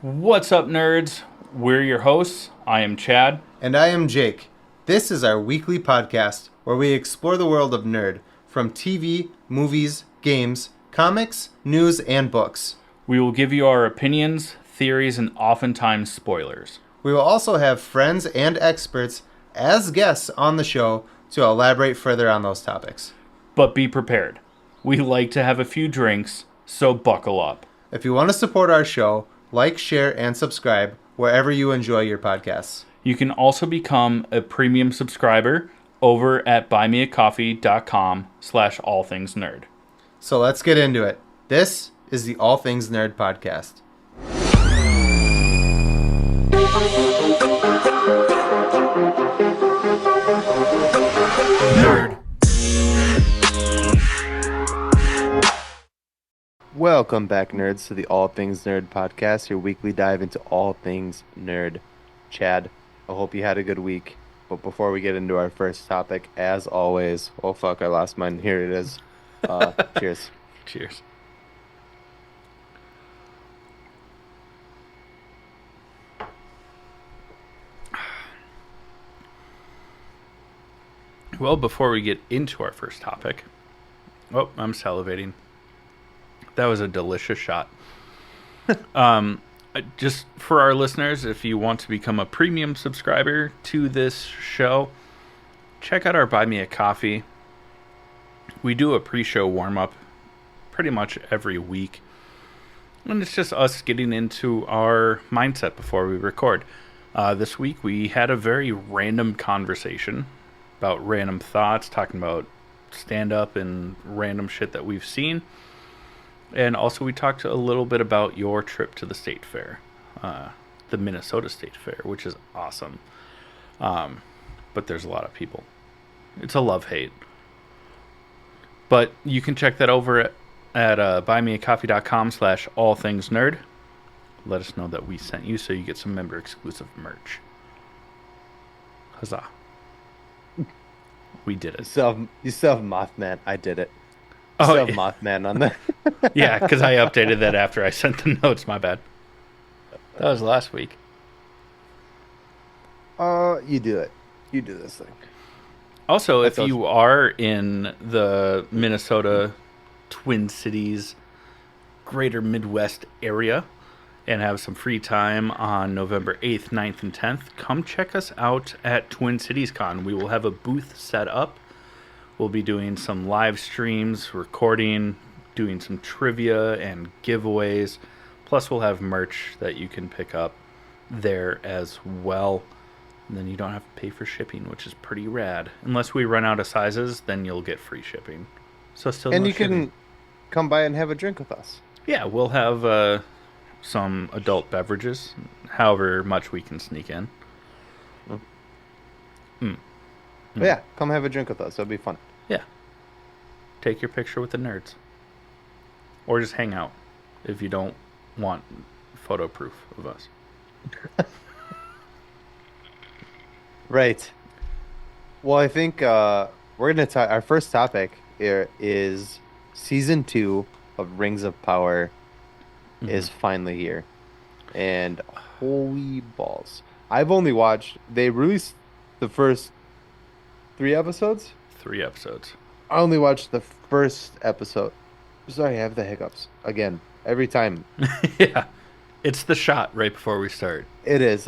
What's up, nerds? We're your hosts. I am Chad. And I am Jake. This is our weekly podcast where we explore the world of nerd from TV, movies, games, comics, news, and books. We will give you our opinions, theories, and oftentimes spoilers. We will also have friends and experts as guests on the show to elaborate further on those topics. But be prepared. We like to have a few drinks, so buckle up. If you want to support our show, like, share, and subscribe wherever you enjoy your podcasts. You can also become a premium subscriber over at buymeacoffee.com/allthingsnerd. So let's get into it. This is the All Things Nerd podcast. Nerd. Welcome back, nerds, to the All Things Nerd podcast, your weekly dive into all things nerd. Chad, I hope you had a good week. But before we get into our first topic, as always, oh fuck, I lost mine. Here it is. Cheers. Cheers. Well, before we get into our first topic, I'm salivating. That was a delicious shot. Just for our listeners, if you want to become a premium subscriber to this show, check out our Buy Me a Coffee. We do a pre-show warm-up pretty much every week. And it's just us getting into our mindset before we record. This week we had a very random conversation about random thoughts, talking about stand-up and random shit that we've seen. And also we talked a little bit about your trip to the state fair, the Minnesota State Fair, which is awesome. But there's a lot of people. It's a love-hate. But you can check that over at buymeacoffee.com/allthingsnerd. Let us know that we sent you so you get some member-exclusive merch. Huzzah. We did it. You still have Mothman. I did it. Oh, Still have Mothman on there. Yeah, because I updated that after I sent the notes. My bad. That was last week. You do it. You do this thing. Also, if you are in the Minnesota Twin Cities, greater Midwest area, and have some free time on November 8th, 9th, and 10th, come check us out at Twin Cities Con. We will have a booth set up. We'll be doing some live streams, recording, doing some trivia and giveaways. Plus, we'll have merch that you can pick up there as well. And then you don't have to pay for shipping, which is pretty rad. Unless we run out of sizes, then you'll get free shipping. So still, and no you shipping. can come by and have a drink with us. Yeah, we'll have some adult beverages, however much we can sneak in. But yeah, come have a drink with us. It'll be fun. Yeah. Take your picture with the nerds. Or just hang out if you don't want photo proof of us. Right. Well, I think we're going to our first topic here is season 2 of Rings of Power is finally here. And holy balls. I've only watched, they released the first 3 episodes. 3 episodes. I only watched the first episode. Sorry, I have the hiccups again every time. Yeah, it's the shot right before we start. It is.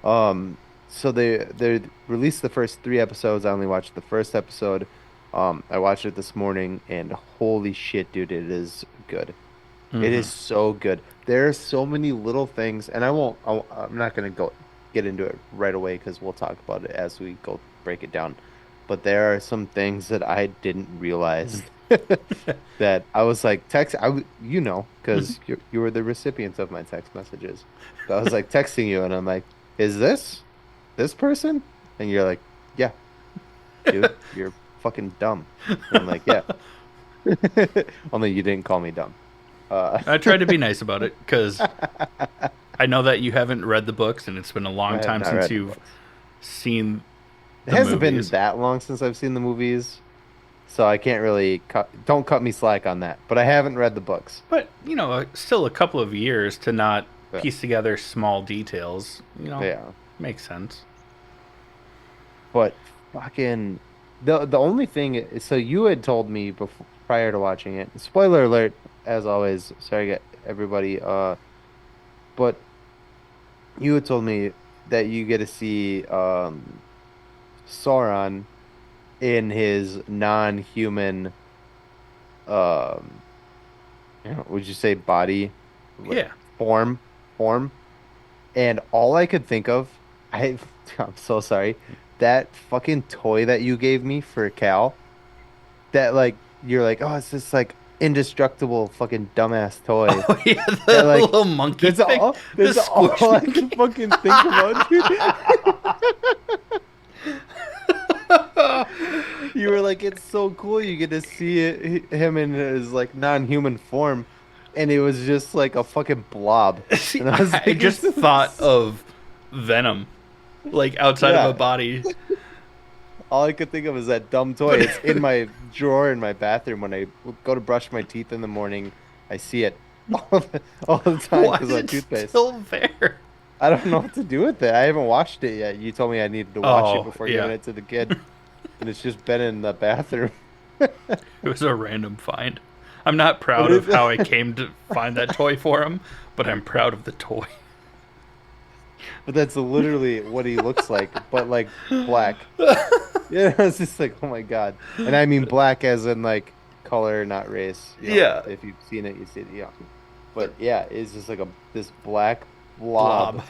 So they released the first 3 episodes. I only watched the first episode. I watched it this morning, and holy shit, dude, it is good. It is so good. There are so many little things, and I'm not gonna get into it right away because we'll talk about it as we go break it down. But there are some things that I didn't realize that I was like because you were the recipient of my text messages. So I was like texting you, and I'm like, "Is this person?" And you're like, "Yeah, dude, you're fucking dumb." And I'm like, "Yeah." Only you didn't call me dumb. I tried to be nice about it because I know that you haven't read the books, and it's been a long time since you've seen. It hasn't been that long since I've seen the movies, so I can't really don't cut me slack on that. But I haven't read the books. But, still a couple of years to not piece together small details, Yeah. makes sense. But fucking the only thing is, so you had told me before prior to watching it. Spoiler alert, as always. Sorry, everybody. But you had told me that you get to see Sauron in his non-human um would you say body like Yeah. form form and all I could think of I I'm so sorry that fucking toy that you gave me for Cal that like you're like oh it's this like indestructible fucking dumbass toy Oh yeah, that the like little monkey thing, the that's all I squishy. can fucking think about dude. You were like, it's so cool. You get to see him in his like non-human form, and it was just like a fucking blob. See, And I was I like, just thought of Venom, like outside of a yeah. body. All I could think of is that dumb toy. But It's in my drawer in my bathroom when I go to brush my teeth in the morning. I see it all the time why because is of it toothpaste. still there? I don't know what to do with it. I haven't watched it yet. You told me I needed to watch it Oh before giving yeah, it to the kid, and it's just been in the bathroom. it was a random find. I'm not But proud of how I came to find that toy for him, but I'm proud of the toy. But that's literally what he looks like, but like black. Yeah, it's just like, oh my God. And I mean black as in like color, not race. You know, Yeah, if you've seen it, you see it. Yeah. But yeah, it's just like a this black blob, blob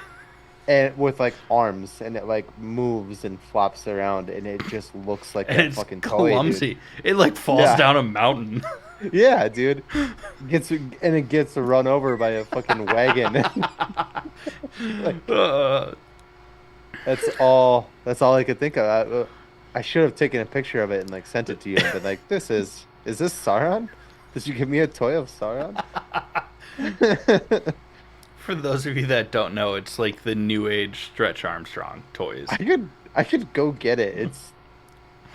and with like arms and it like moves and flops around and it just looks like and that it's fucking toy, dude. clumsy. It like falls Yeah. down a mountain. Yeah, dude. It gets run over by a fucking wagon. Like Uh, that's all I could think of. I should have taken a picture of it and like sent it to you and been like, is this Sauron? Did you give me a toy of Sauron? for those of you that don't know, it's like the new age Stretch Armstrong toys. I could go get it. It's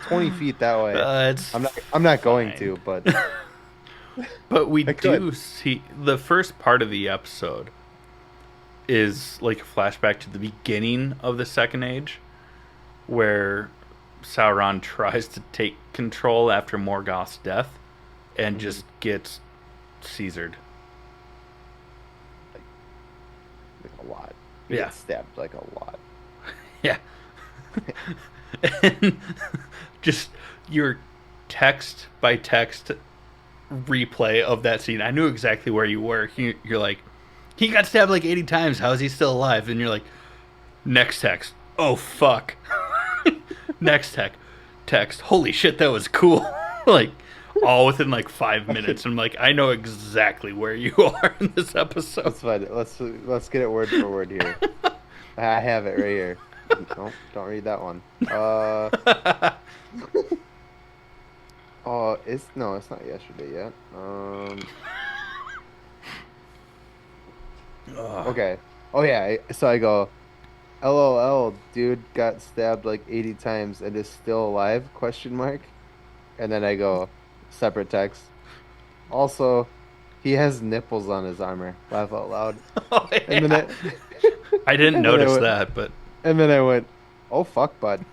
20 feet that way. It's I'm not going fine. to, but But we I could. do see the first part of the episode is like a flashback to the beginning of the Second Age, where Sauron tries to take control after Morgoth's death and Mhm. just gets Caesared. Like a lot. He Yeah. gets stabbed like a lot. Yeah. And just your text by text replay of that scene. I knew exactly where you were. You're like, he got stabbed like 80 times. How is he still alive? And you're like, next text. Oh, fuck. Next text. Holy shit, that was cool. Like, all within like 5 minutes. I'm like, I know exactly where you are in this episode. That's fine. Let's get it word for word here. I have it right here. Nope, don't read that one. Oh, it's not yesterday yet. Ugh. Okay. Oh yeah. So I go, LOL, dude got stabbed like 80 times and is still alive? Question mark. And then I go, separate text. Also, he has nipples on his armor. Laugh out loud. Oh, And then yeah. I didn't and then notice went, that, but and then I went, oh fuck, bud.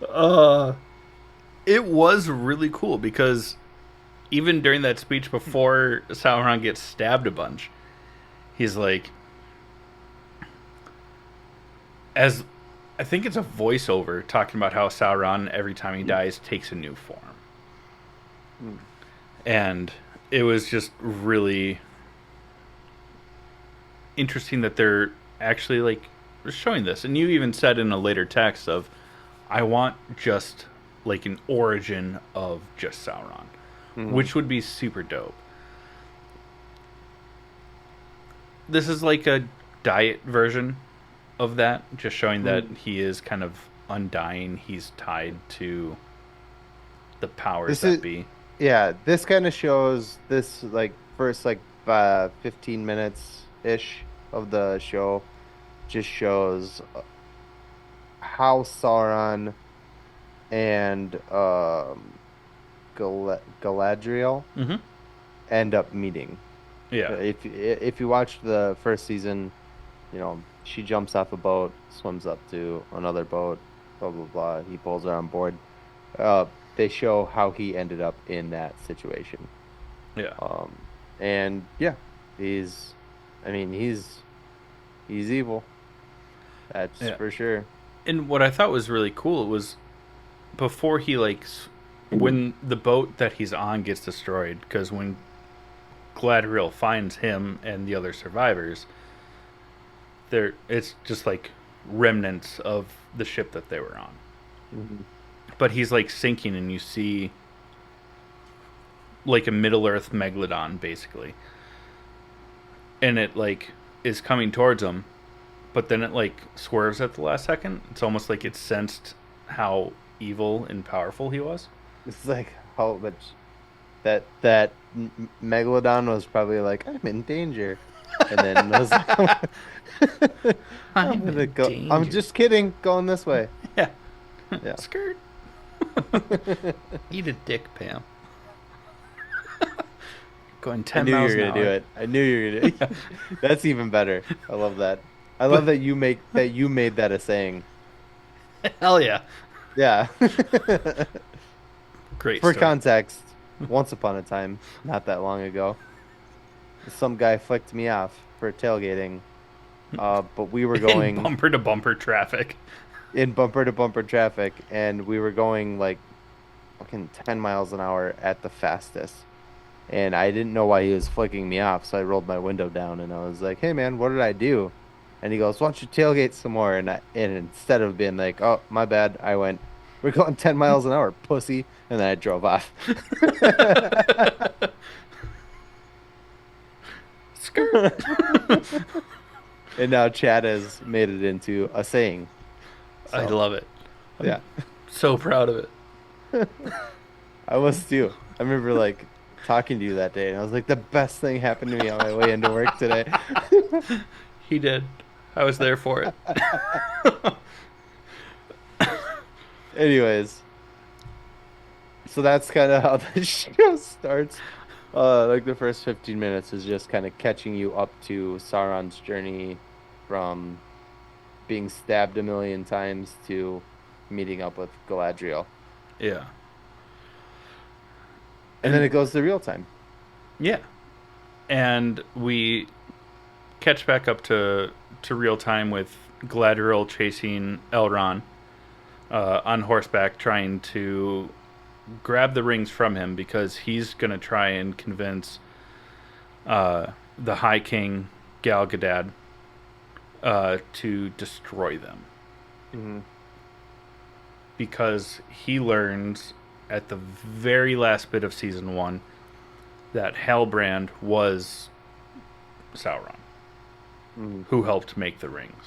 uh, it was really cool because even during that speech before Sauron gets stabbed a bunch, he's like, as I think it's a voiceover talking about how Sauron every time he dies takes a new form. Hmm. And it was just really interesting that they're actually like showing this. And you even said in a later text of, I want just like an origin of just Sauron, which would be super dope. This is like a diet version of that, just showing that he is kind of undying. He's tied to the powers that be. Yeah, this kind of shows this like first like 15 minutes ish of the show just shows how Sauron and Galadriel Mm-hmm. end up meeting. Yeah. If you watch the first season, she jumps off a boat, swims up to another boat, blah blah blah. He pulls her on board. Uh, they show how he ended up in that situation. Yeah. Um, and yeah, he's, I mean, he's evil. That's Yeah. for sure. And what I thought was really cool was before he when the boat that he's on gets destroyed, because when Gladriel finds him and the other survivors, it's just like remnants of the ship that they were on. Hmm. But he's like sinking, and you see like a Middle Earth megalodon basically, and it like is coming towards him, but then it like swerves at the last second. It's almost like it sensed how evil and powerful he was. It's like how much that megalodon was probably like, I'm in danger, and then was like, I'm I'm gonna in go. I'm danger. just kidding. Going this way. Yeah. Yeah. Skirt. Eat a dick, Pam. Going I 10 knew you miles were an gonna do hour. it. I knew you were gonna. That's even better. I love that. I love that you made that a saying. Hell yeah. Yeah. Great For story. context, once upon a time, not that long ago, some guy flicked me off for tailgating. But we were In going bumper to bumper traffic. in bumper to bumper traffic, and we were going like fucking 10 miles an hour at the fastest. And I didn't know why he was flicking me off, so I rolled my window down and I was like, "Hey man, what did I do?" And he goes, "Why don't you tailgate some more?" And instead of being like, "Oh, my bad," I went, "We're going 10 miles an hour, pussy," and then I drove off. Skirt. And now Chad has made it into a saying. I So love it. yeah, So proud of it. I was too. I remember like talking to you that day, and I was like, the best thing happened to me on my way into work today. He did. I was there for it. Anyways, so that's kind of how the show starts. Like the first 15 minutes is just kind of catching you up to Sauron's journey from being stabbed a million times to meeting up with Galadriel. Yeah. And then it goes to real time. Yeah. And we catch back up to real time with Gladriel chasing Elrond on horseback, trying to grab the rings from him because he's going to try and convince the High King Gal Gadad to destroy them. Hmm. Because he learns at the very last bit of season 1 that Halbrand was Sauron, Hmm. who helped make the rings.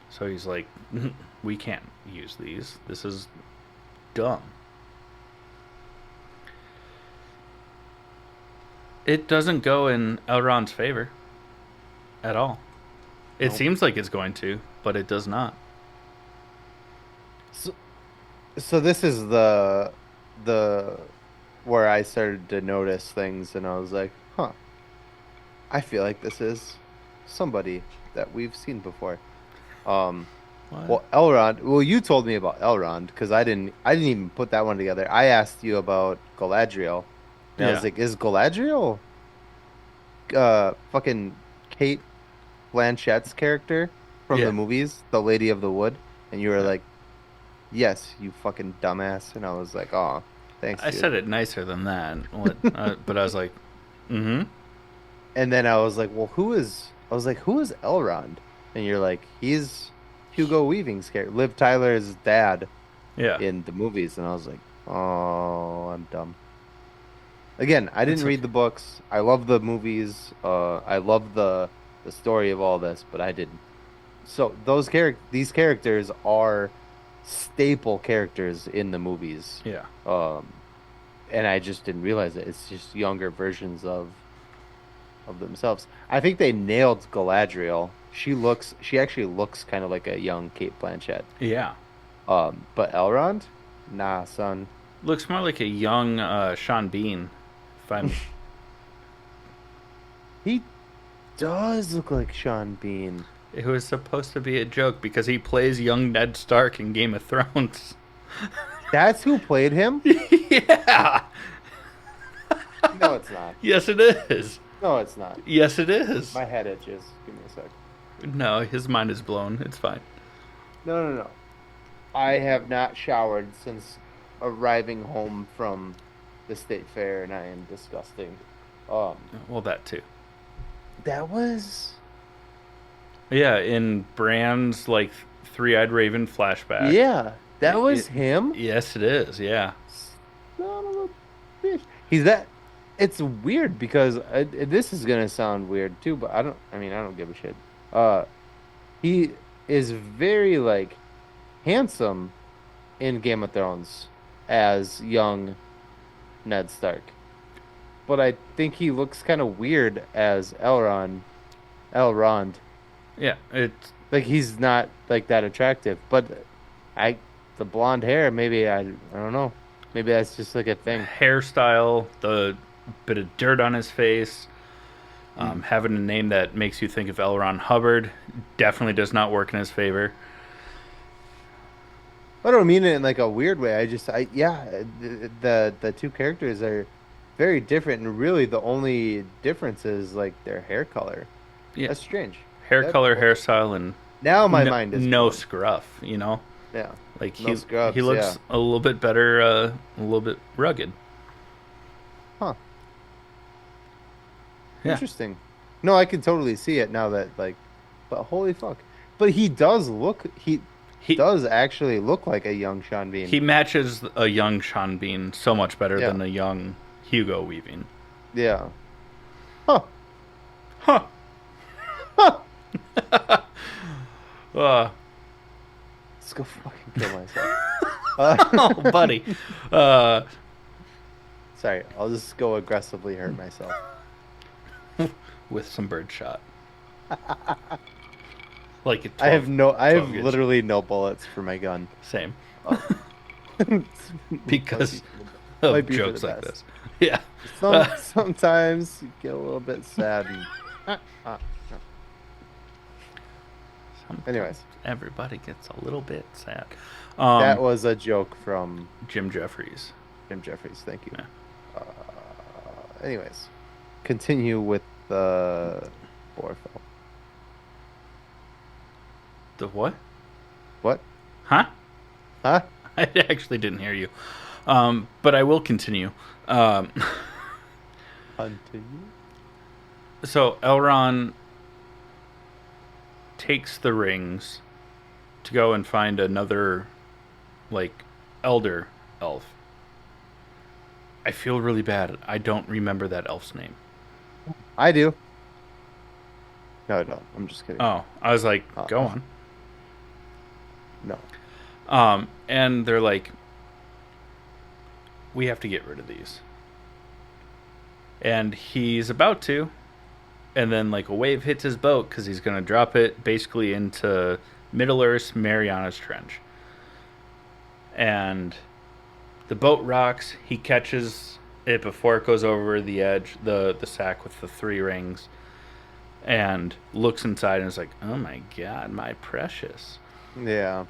So he's like, we can't use these. This is dumb. It doesn't go in Elrond's favor at all. It Nope. seems like it's going to, but it does not. So, so this is the where I started to notice things, and I was like, huh, I feel like this is somebody that we've seen before. Um, What? well, Elrond. Well, you told me about Elrond because I didn't even put that one together. I asked you about Galadriel, and I was Yeah. like, is Galadriel fucking Kate Blanchett's character from Yeah. the movies, the Lady of the Wood? And you were Yeah. like, yes, you fucking dumbass. And I was like, oh, thanks, I dude. said it nicer than that. But I was like, mm-hmm. And then I was like, well, I was like, who is Elrond? And you're like, he's Hugo Weaving's character, Liv Tyler's dad Yeah. in the movies. And I was like, oh, I'm dumb. Again, I It's didn't read okay. the books. I love the movies. I love the story of all this, but I didn't. So these characters are staple characters in the movies. Yeah. Um, and I just didn't realize it. It's just younger versions of themselves. I think they nailed Galadriel. She actually looks kind of like a young Kate Blanchett. Yeah. But Elrond, nah, son. Looks more like a young Sean Bean. If I'm He does look like Sean Bean. It was supposed to be a joke because he plays young Ned Stark in Game of Thrones. That's who played him? Yeah. No, it's not. Yes, it is. No, it's not. Yes, it is. My head itches. Give me a sec. No, his mind is blown. It's fine. No, no, no. I have not showered since arriving home from the state fair, and I am disgusting. Well, that too. That was Yeah, in Bran's like Three-Eyed Raven flashback. yeah, that was him. Yes, it is. Yeah. Son of a bitch. He's that. It's weird because this is gonna sound weird too, but I don't. I mean, I don't give a shit. He is very like handsome in Game of Thrones as young Ned Stark, but I think he looks kind of weird as Elrond. Yeah, it's Like he's not like that attractive, but I the blonde hair maybe I don't know. Maybe that's just like a thing. hairstyle, the bit of dirt on his face, having a name that makes you think of L. Ron Hubbard definitely does not work in his favor. I don't mean it in like a weird way. The two characters are very different, and really the only difference is like their hair color. Yeah, That's strange. hair That- color, hairstyle, and Now my mind is no blown. scruff. You know, Yeah. like No scrubs, he looks yeah. a little bit better, a little bit rugged. Huh. Yeah. Interesting. No, I can totally see it now that like, but holy fuck. But he does look. He He does actually look like a young Sean Bean. he matches a young Sean Bean so much better Yeah. than a young Hugo Weaving. Yeah. Huh. Huh. Huh. Uh, Let's go fucking kill myself. oh, buddy. Sorry, I'll just go aggressively hurt myself. With some birdshot. Like I have 12 gauge. literally no bullets for my gun. Same. Oh. Because Might of be for jokes the like best. this. Yeah. Sometimes you get a little bit sad. And, anyways, Everybody gets a little bit sad. that was a joke from Jim Jeffries. Jim Jeffries. Thank you. Yeah. Anyways, continue with the Borfel. The what? What? Huh? Huh? I actually didn't hear you. But I will continue. Continue. So Elrond takes the rings to go and find another, like, elder elf. I feel really bad. I don't remember that elf's name. I do. No, I don't. I'm just kidding. Oh, I was like, go on. No. And they're like, we have to get rid of these. And he's about to, and then like a wave hits his boat because he's going to drop it basically into Middle Earth's Mariana's Trench. And the boat rocks. He catches it before it goes over the edge, the sack with the 3 rings, and looks inside and is like, oh my god, my precious. Yeah.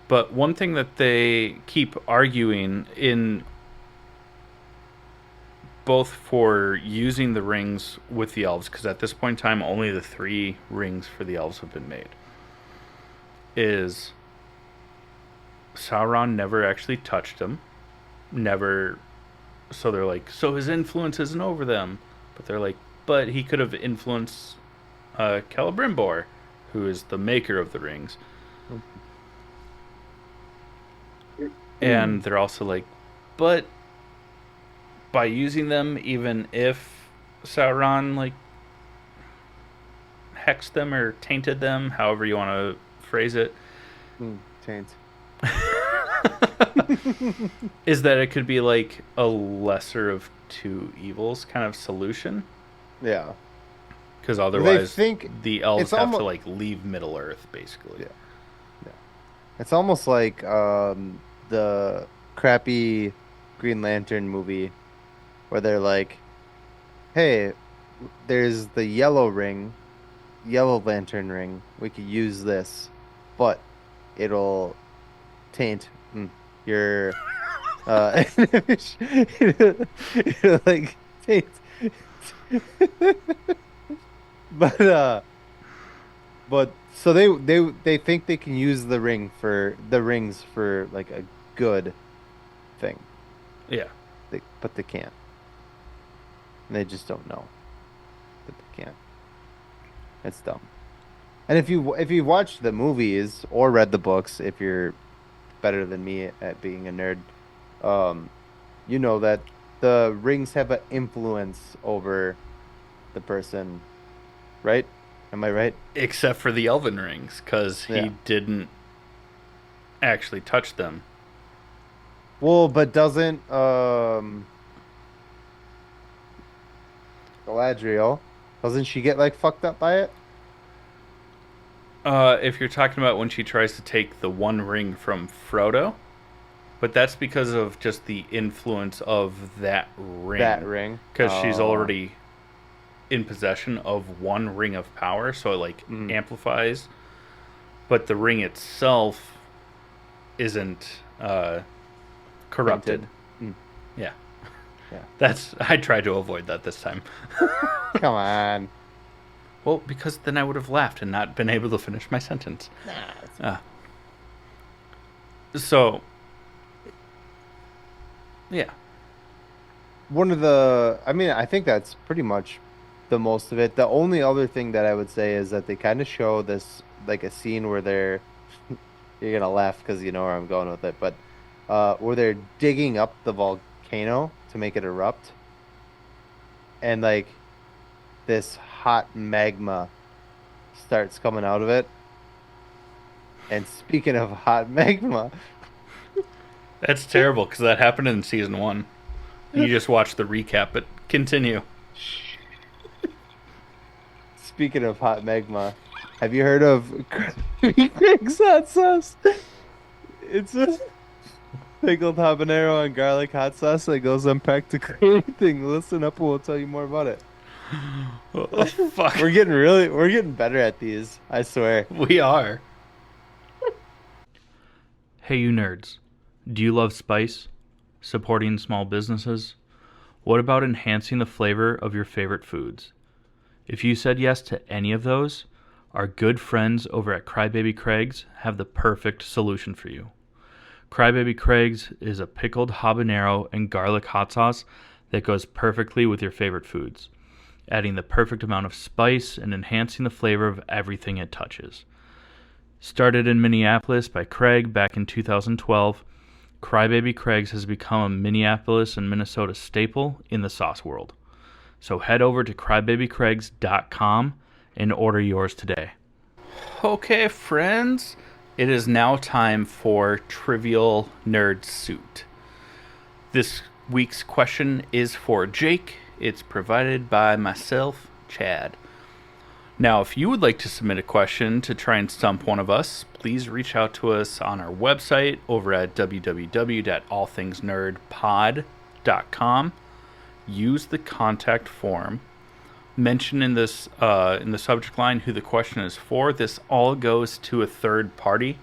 But one thing that they keep arguing in both for using the rings with the elves, because at this point in time only the 3 rings for the elves have been made, is Sauron never actually touched them. Never. So they're like, so his influence isn't over them. But they're like, but he could have influenced Celebrimbor, who is the maker of the rings. And they're also like, but by using them, even if Sauron like hexed them or tainted them, however you want to phrase it, Taint. is that it could be like a lesser of 2 evils kind of solution. Yeah. Because otherwise, think the elves it's have to almo- like leave Middle Earth, basically. Yeah. It's almost like the crappy Green Lantern movie where they're like, "Hey, there's the yellow lantern ring. We could use this, but it'll taint your it'll like taint." But so they think they can use the rings for like a good thing. Yeah. But they can't. And they just don't know that they can't. It's dumb. And if you watched the movies or read the books, if you're better than me at being a nerd, um, you know that the rings have an influence over the person, right? Am I right? Except for the elven rings, because he Yeah. didn't actually touch them. Well, but doesn't Galadriel, doesn't she get like fucked up by it? If you're talking about when she tries to take the one ring from Frodo, but that's because of just the influence of that ring. That ring. Because she's already in possession of one ring of power, so it like amplifies. But the ring itself isn't corrupted. Yeah. Yeah. I tried to avoid that this time. Come on. Well, because then I would have laughed and not been able to finish my sentence. So, yeah. I think that's pretty much the most of it. The only other thing that I would say is that they kind of show this, like a scene where you're gonna laugh because you know where I'm going with it, but where they're digging up the volcano to make it erupt, and like this hot magma starts coming out of it. And speaking of hot magma, That's terrible because that happened in season 1. You just watched the recap, but continue. speaking of hot magma, have you heard of Craig's hot sauce? It's a pickled habanero and garlic hot sauce that goes on practically anything. Listen up and we'll tell you more about it. Oh, fuck. We're getting better at these, I swear. We are. Hey, you nerds. Do you love spice? Supporting small businesses? What about enhancing the flavor of your favorite foods? If you said yes to any of those, our good friends over at Crybaby Craig's have the perfect solution for you. Crybaby Craig's is a pickled habanero and garlic hot sauce that goes perfectly with your favorite foods, adding the perfect amount of spice and enhancing the flavor of everything it touches. Started in Minneapolis by Craig back in 2012, Crybaby Craig's has become a Minneapolis and Minnesota staple in the sauce world. So head over to crybabycraigs.com and order yours today. Okay, friends, it is now time for Trivial Nerd Suit. This week's question is for Jake. It's provided by myself, Chad. Now, if you would like to submit a question to try and stump one of us, please reach out to us on our website over at www.allthingsnerdpod.com. Use the contact form. Mention in the subject line who the question is for. This all goes to a third party.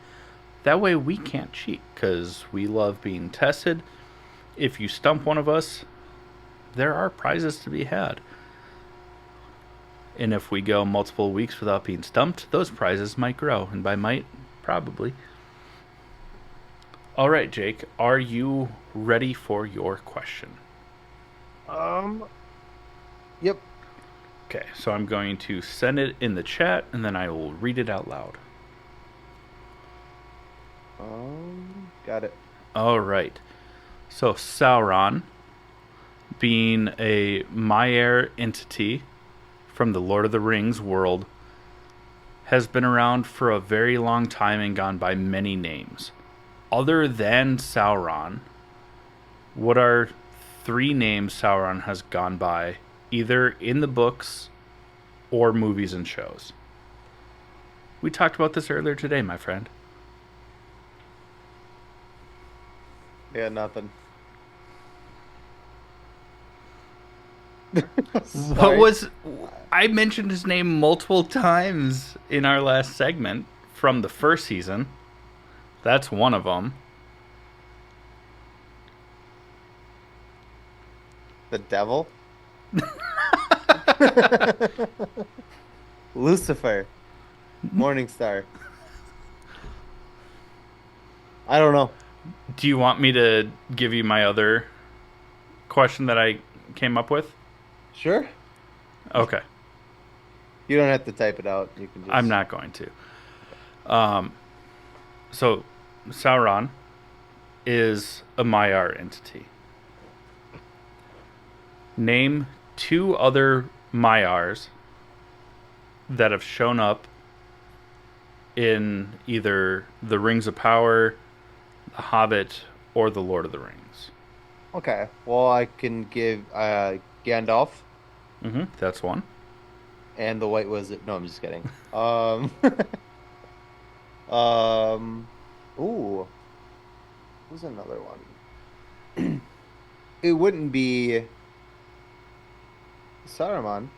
That way we can't cheat because we love being tested. If you stump one of us, there are prizes to be had. And if we go multiple weeks without being stumped, those prizes might grow. And by might, probably. All right, Jake, are you ready for your question? Yep. Okay, so I'm going to send it in the chat, and then I will read it out loud. Got it. All right. So Sauron, being a Maiar entity from the Lord of the Rings world, has been around for a very long time and gone by many names. Other than Sauron, what are 3 names Sauron has gone by, either in the books or movies and shows? We talked about this earlier today, my friend. Yeah, nothing. What Sorry. was. I mentioned his name multiple times in our last segment from the first season. That's one of them. The devil? Lucifer. Morningstar. I don't know. Do you want me to give you my other question that I came up with? Sure. Okay. You don't have to type it out. You can I'm just. not going to. So, Sauron is a Maiar entity. Name two other Maiars that have shown up in either The Rings of Power, The Hobbit, or The Lord of the Rings. Okay. Well, I can give Gandalf That's one. and the White Wizard. No, I'm just kidding. Um. Ooh. Who's another one? It wouldn't be Saruman,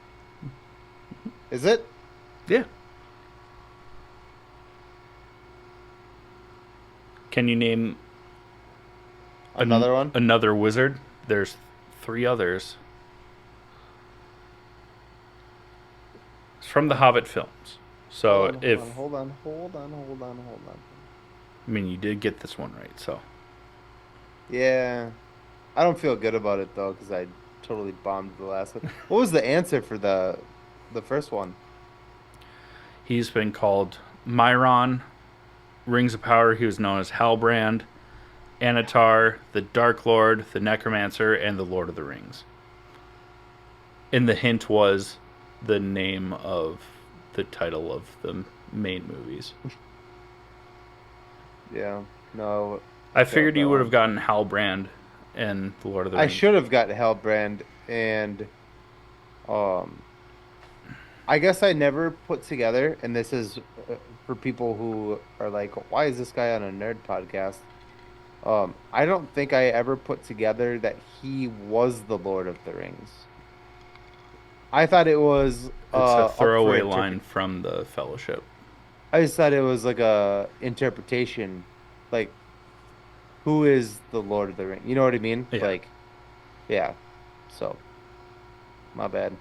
is it? Yeah. Can you name Another one? another wizard? There's three others. It's from the Hobbit films. Hold So on, hold on, if hold on, hold on, hold on, hold on. I mean you did get this one right, so Yeah. I don't feel good about it though, because I totally bombed the last one. What was the answer for the first one? he's been called Myron, Rings of Power, he was known as Halbrand, Anatar, the Dark Lord, the Necromancer, and the Lord of the Rings. And the hint was the name of the title of the main movies. Yeah. No, I failed figured that you would have one. gotten Halbrand and the Lord of the I Rings. should have got Hellbrand and um I guess I never put together, and this is for people who are like, why is this guy on a nerd podcast? I don't think I ever put together that he was the Lord of the Rings. I thought it was It's a up for throwaway line interpret. from the Fellowship. I just thought it was like a interpretation, like who is the Lord of the Ring? You know what I mean? Yeah, Like, yeah. So my bad.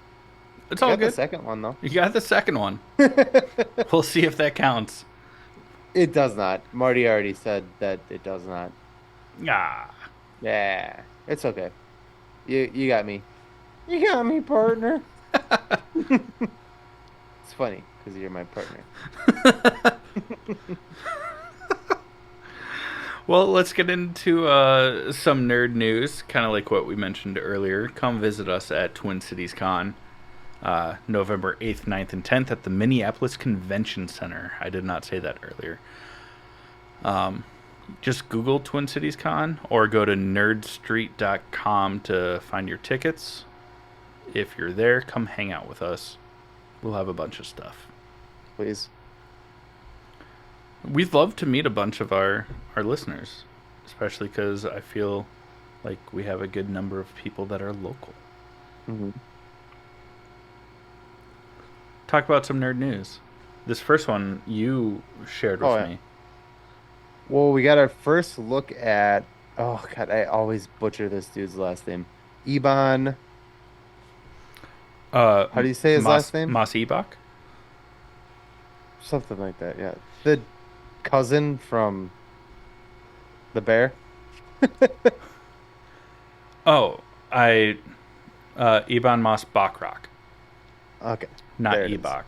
it's I all got the good. second one though. You got the second one. We'll see if that counts. It does not. Marty already said that it does not. Ah, Yeah, it's okay. You got me. You got me, partner. It's funny because you're my partner. well, let's get into some nerd news, kind of like what we mentioned earlier. Come visit us at Twin Cities Con, November 8th, 9th, and 10th at the Minneapolis Convention Center. I did not say that earlier. Just Google Twin Cities Con or go to nerdstreet.com to find your tickets. If you're there, come hang out with us. We'll have a bunch of stuff. Please. We'd love to meet a bunch of our listeners, especially because I feel like we have a good number of people that are local. Hmm. Talk about some nerd news. This first one you shared Oh with yeah. me. Well, we got our first look at. Oh God, I always butcher this dude's last name. Iban. How do you say his last name? Mas Ebach? Something like that. Yeah, the cousin from the bear. Oh, I Iban Mas Bachrach, Okay, not there it is. Ebach.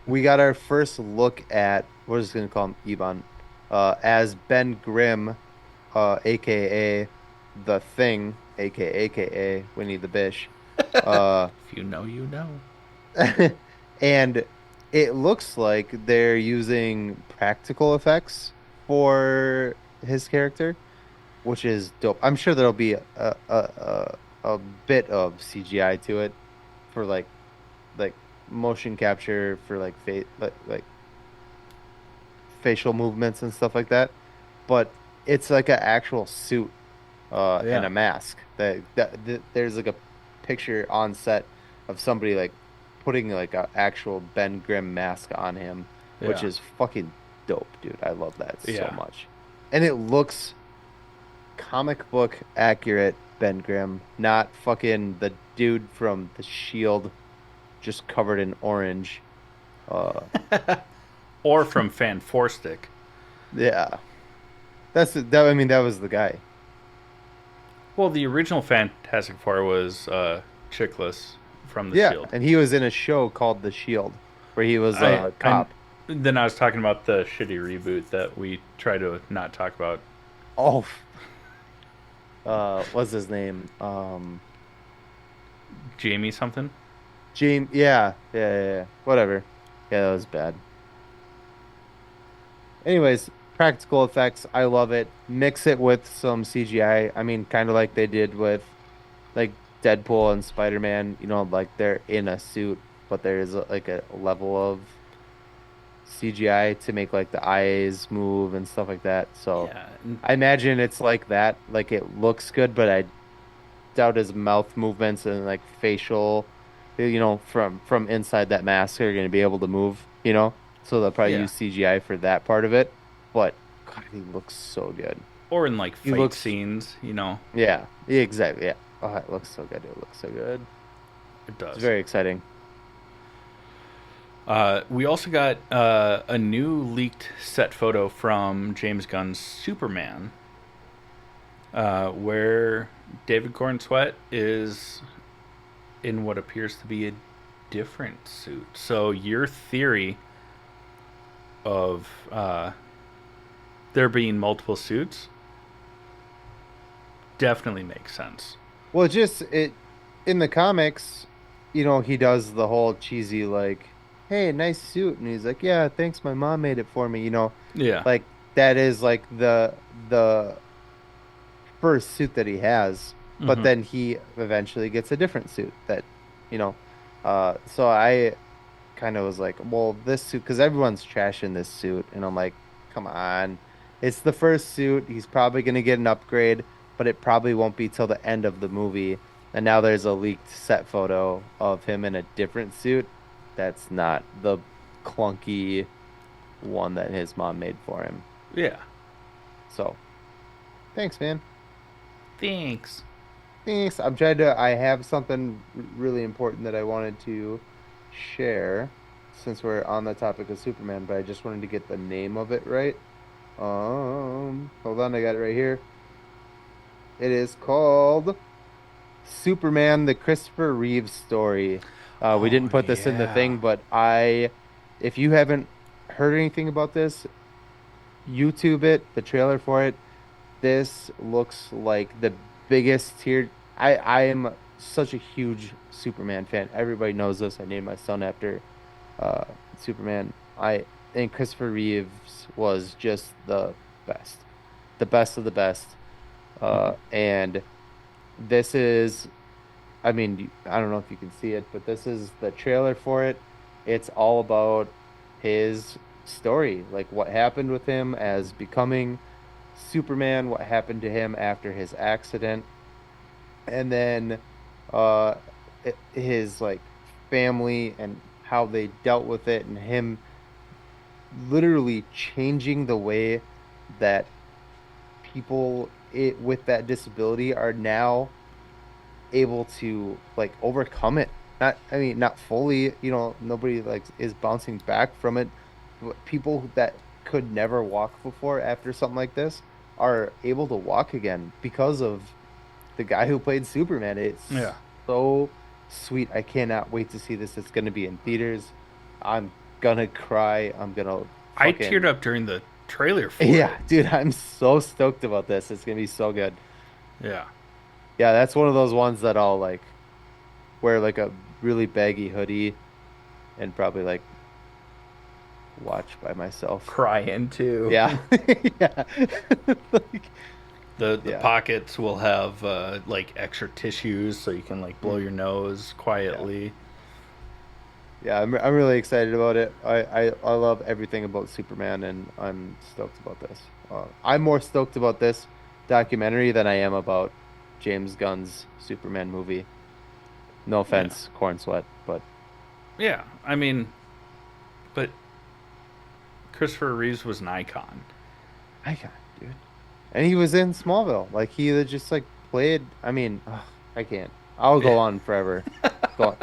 We got our first look at. We're just gonna call him Iban. As Ben Grimm, aka the Thing, aka Winnie the Bish. Uh, If you know, you know. and it looks like they're using practical effects for his character, which is dope. I'm sure there'll be a bit of CGI to it for like motion capture for like like facial movements and stuff like that. But it's like an actual suit and Yeah. a mask. There's like a picture on set of somebody like putting like a actual Ben Grimm mask on him, which Yeah. is fucking dope, dude. I love that so Yeah. much. And it looks comic book accurate Ben Grimm, not fucking the dude from The Shield just covered in orange. Uh, Or from Fan Four Stick. yeah. That I mean that was the guy. Well, the original Fantastic Four was Chickless from The Yeah, Shield. and he was in a show called The Shield where he was I a I cop. then I was talking about the shitty reboot that we try to not talk about. Oh, what's his name? Jamie something. James. Yeah. Whatever. Yeah, that was bad. Anyways, practical effects. I love it. Mix it with some CGI. I mean, kind of like they did with like Deadpool and Spider-Man. You know, like they're in a suit, but there is like a level of CGI to make like the eyes move and stuff like that. So Yeah. I imagine it's like that. Like it looks good, but I doubt his mouth movements and like facial, from inside that mask are going to be able to move, So they'll probably Yeah. use CGI for that part of it. But God, he looks so good. Or in like He fight looks, scenes. yeah, exactly. Yeah. Oh, it looks so good. It looks so good. It It's does. very exciting. We also got a new leaked set photo from James Gunn's Superman, where David Gordon Sweat is in what appears to be a different suit. So your theory of there being multiple suits definitely makes sense. Well, just it in the comics, he does the whole cheesy like, "Hey, nice suit," and he's like, "Yeah, thanks, my mom made it for me." Yeah. Like that is like the first suit that he has, but Mm-hmm. then he eventually gets a different suit that, you know, so I kind of was like, well, this suit, because everyone's trashing this suit, and I'm like, come on, it's the first suit. He's probably gonna get an upgrade, but it probably won't be till the end of the movie. And now there's a leaked set photo of him in a different suit. That's not the clunky one that his mom made for him. Yeah. So, thanks, man. Thanks. Thanks. I have something really important that I wanted to share since we're on the topic of Superman, but I just wanted to get the name of it right. Hold on, I got it right here. It is called Superman, the Christopher Reeve story. We Oh didn't put this in the yeah. thing, but if you haven't heard anything about this, YouTube it, the trailer for it. This looks like the biggest tier. I am such a huge Superman fan. Everybody knows this. I named my son after uh Superman. I and Christopher Reeves was just the best. The best of the best. Mm-hmm. And this is, I mean, I don't know if you can see it, but this is the trailer for it. It's all about his story, like what happened with him as becoming Superman, what happened to him after his accident, and then uh his like family and how they dealt with it, and him literally changing the way that with that disability are now able to like overcome it. I mean, not fully, nobody like is bouncing back from it. But people that could never walk before after something like this are able to walk again because of the guy who played Superman. It's Yeah. so sweet. I cannot wait to see this. It's going to be in theaters. I'm gonna cry. I'm gonna I teared fucking up during the trailer for it. yeah, dude. I'm so stoked about this. It's gonna be so good. Yeah. Yeah, that's one of those ones that I'll like wear like a really baggy hoodie and probably like watch by myself. Crying too. Yeah. Yeah. Like, The yeah. pockets will have like extra tissues so you can like blow your Mhm. nose Yeah. quietly. Yeah, I'm really excited about it. I love everything about Superman and I'm stoked about this. I'm more stoked about this documentary than I am about James Gunn's Superman movie. No Yeah. offense, Corn Sweat, but Yeah. I mean, but Christopher Reeves was an icon. I got it, dude. And he was in Smallville. Like he just like played. I mean, ugh, I can't. I'll go Yeah. on forever. Go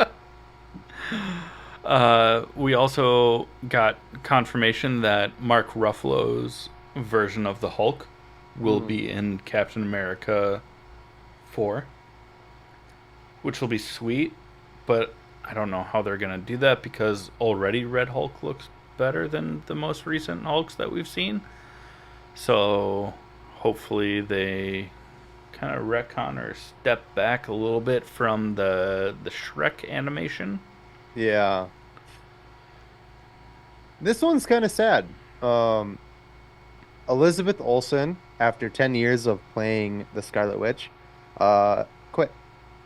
on. We also got confirmation that Mark Ruffalo's version of the Hulk will Mhm. be in Captain America 4, which will be sweet, but I don't know how they're going to do that because already Red Hulk looks better than the most recent Hulks that we've seen. So hopefully they kind of retcon or step back a little bit from the Shrek animation. Yeah. This one's kind of sad. Um, Elizabeth Olsen, after 10 years of playing the Scarlet Witch, quit.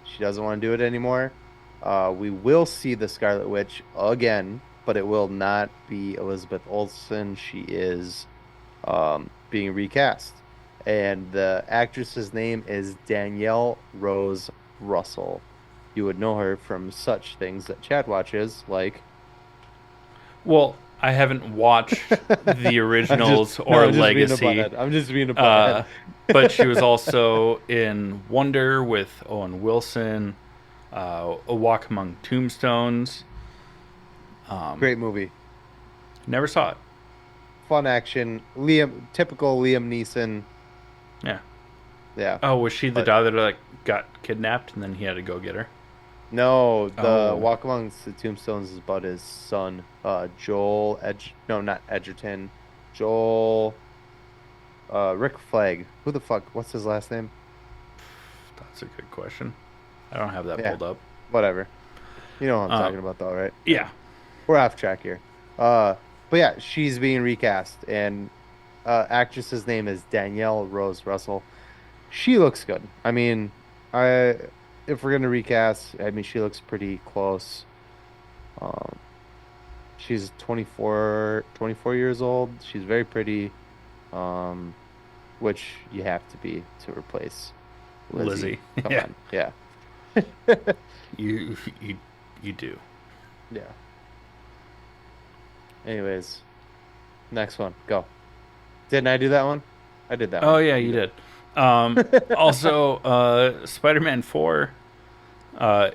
She doesn't want to do it anymore. We will see the Scarlet Witch again, but it will not be Elizabeth Olsen. She is being recast. And the actress's name is Danielle Rose Russell. You would know her from such things that Chad watches, like Well, I haven't watched the I'm just originals no, or I'm just being a Legacy, butthead. I'm just being a butthead. uh, but she was also in Wonder with Owen Wilson, A Walk Among Tombstones. Great movie. Never saw it. Fun action. Typical Liam Neeson. Yeah. Yeah. Oh, was she the But daughter that got kidnapped and then he had to go get her? no, the Oh, Walk Amongst the Tombstones is about his son, Joel Edge. No, not Edgerton. Joel. Rick Flag. Who the fuck? What's his last name? that's a good question. I don't have that Yeah, pulled up. whatever. You know what I'm Um, talking about, though, right? Yeah. yeah. We're off track here. Uh, but yeah, she's being recast, and actress's name is Danielle Rose Russell. She looks good. I mean, I if we're gonna recast, I mean, she looks pretty close. Um, she's 24 years old. She's very pretty, um, which you have to be to replace Lizzie. Lizzie. Come Yeah. on, yeah, You you you do. yeah. Anyways, next one, go. Didn't I do that one? I did that Oh one. yeah, You you did. did. Also, Spider-Man 4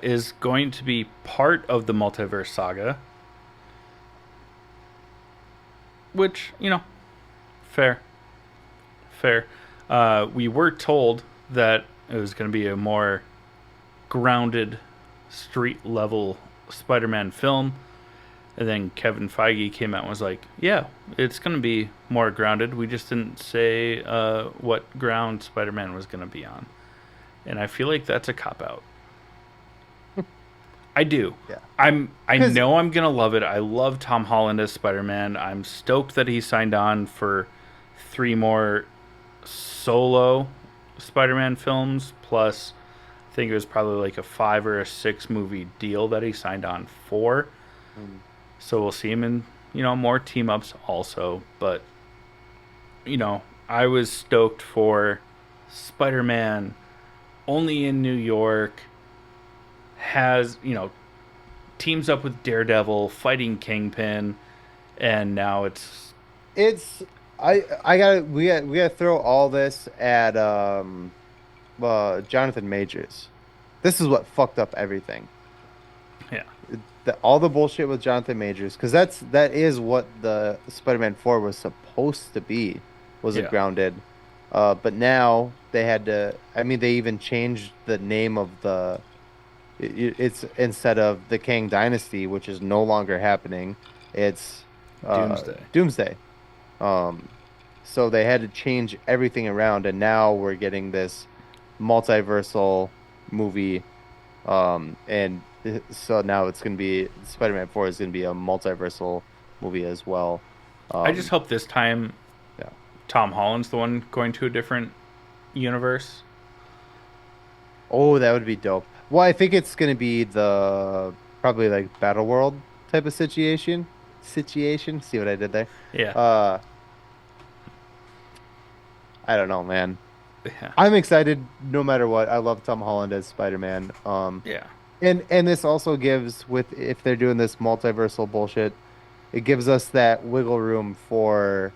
is going to be part of the multiverse saga, which fair, fair. We were told that it was going to be a more grounded, street level Spider-Man film, and then Kevin Feige came out and was like, "Yeah, it's going to be more grounded. We just didn't say what ground Spider-Man was going to be on." And I feel like that's a cop out. I do. Yeah, I because know I'm gonna love it. I love Tom Holland as Spider-Man. I'm stoked that he signed on for 3 more solo Spider-Man films. Plus, I think it was probably like a 5 or 6 movie deal that he signed on for. So we'll see him in more team ups also. But I was stoked for Spider-Man only in New York. Has teams up with Daredevil, fighting Kingpin, and now it's it's I gotta we gotta throw all this at Jonathan Majors. This is what fucked up everything. yeah, All the bullshit with Jonathan Majors, because that is what the Spider-Man 4 was supposed to be, was it yeah, grounded? But now they had to. I mean, they even changed the name of it's instead of the Kang Dynasty, which is no longer happening. It's Doomsday. Doomsday. Um, so they had to change everything around, and now we're getting this multiversal movie. And so now it's going to be Spider-Man 4 is going to be a multiversal movie as well. I just Um, hope this time yeah. Tom Holland's the one going to a different universe. Oh, that would be dope. Well, I think it's going to be the probably like Battle World type of situation. Situation. See what I did there? Yeah, Uh, I don't know, man. Yeah. I'm excited no matter what. I love Tom Holland as Spider-Man. Yeah. And this also gives with if they're doing this multiversal bullshit, it gives us that wiggle room for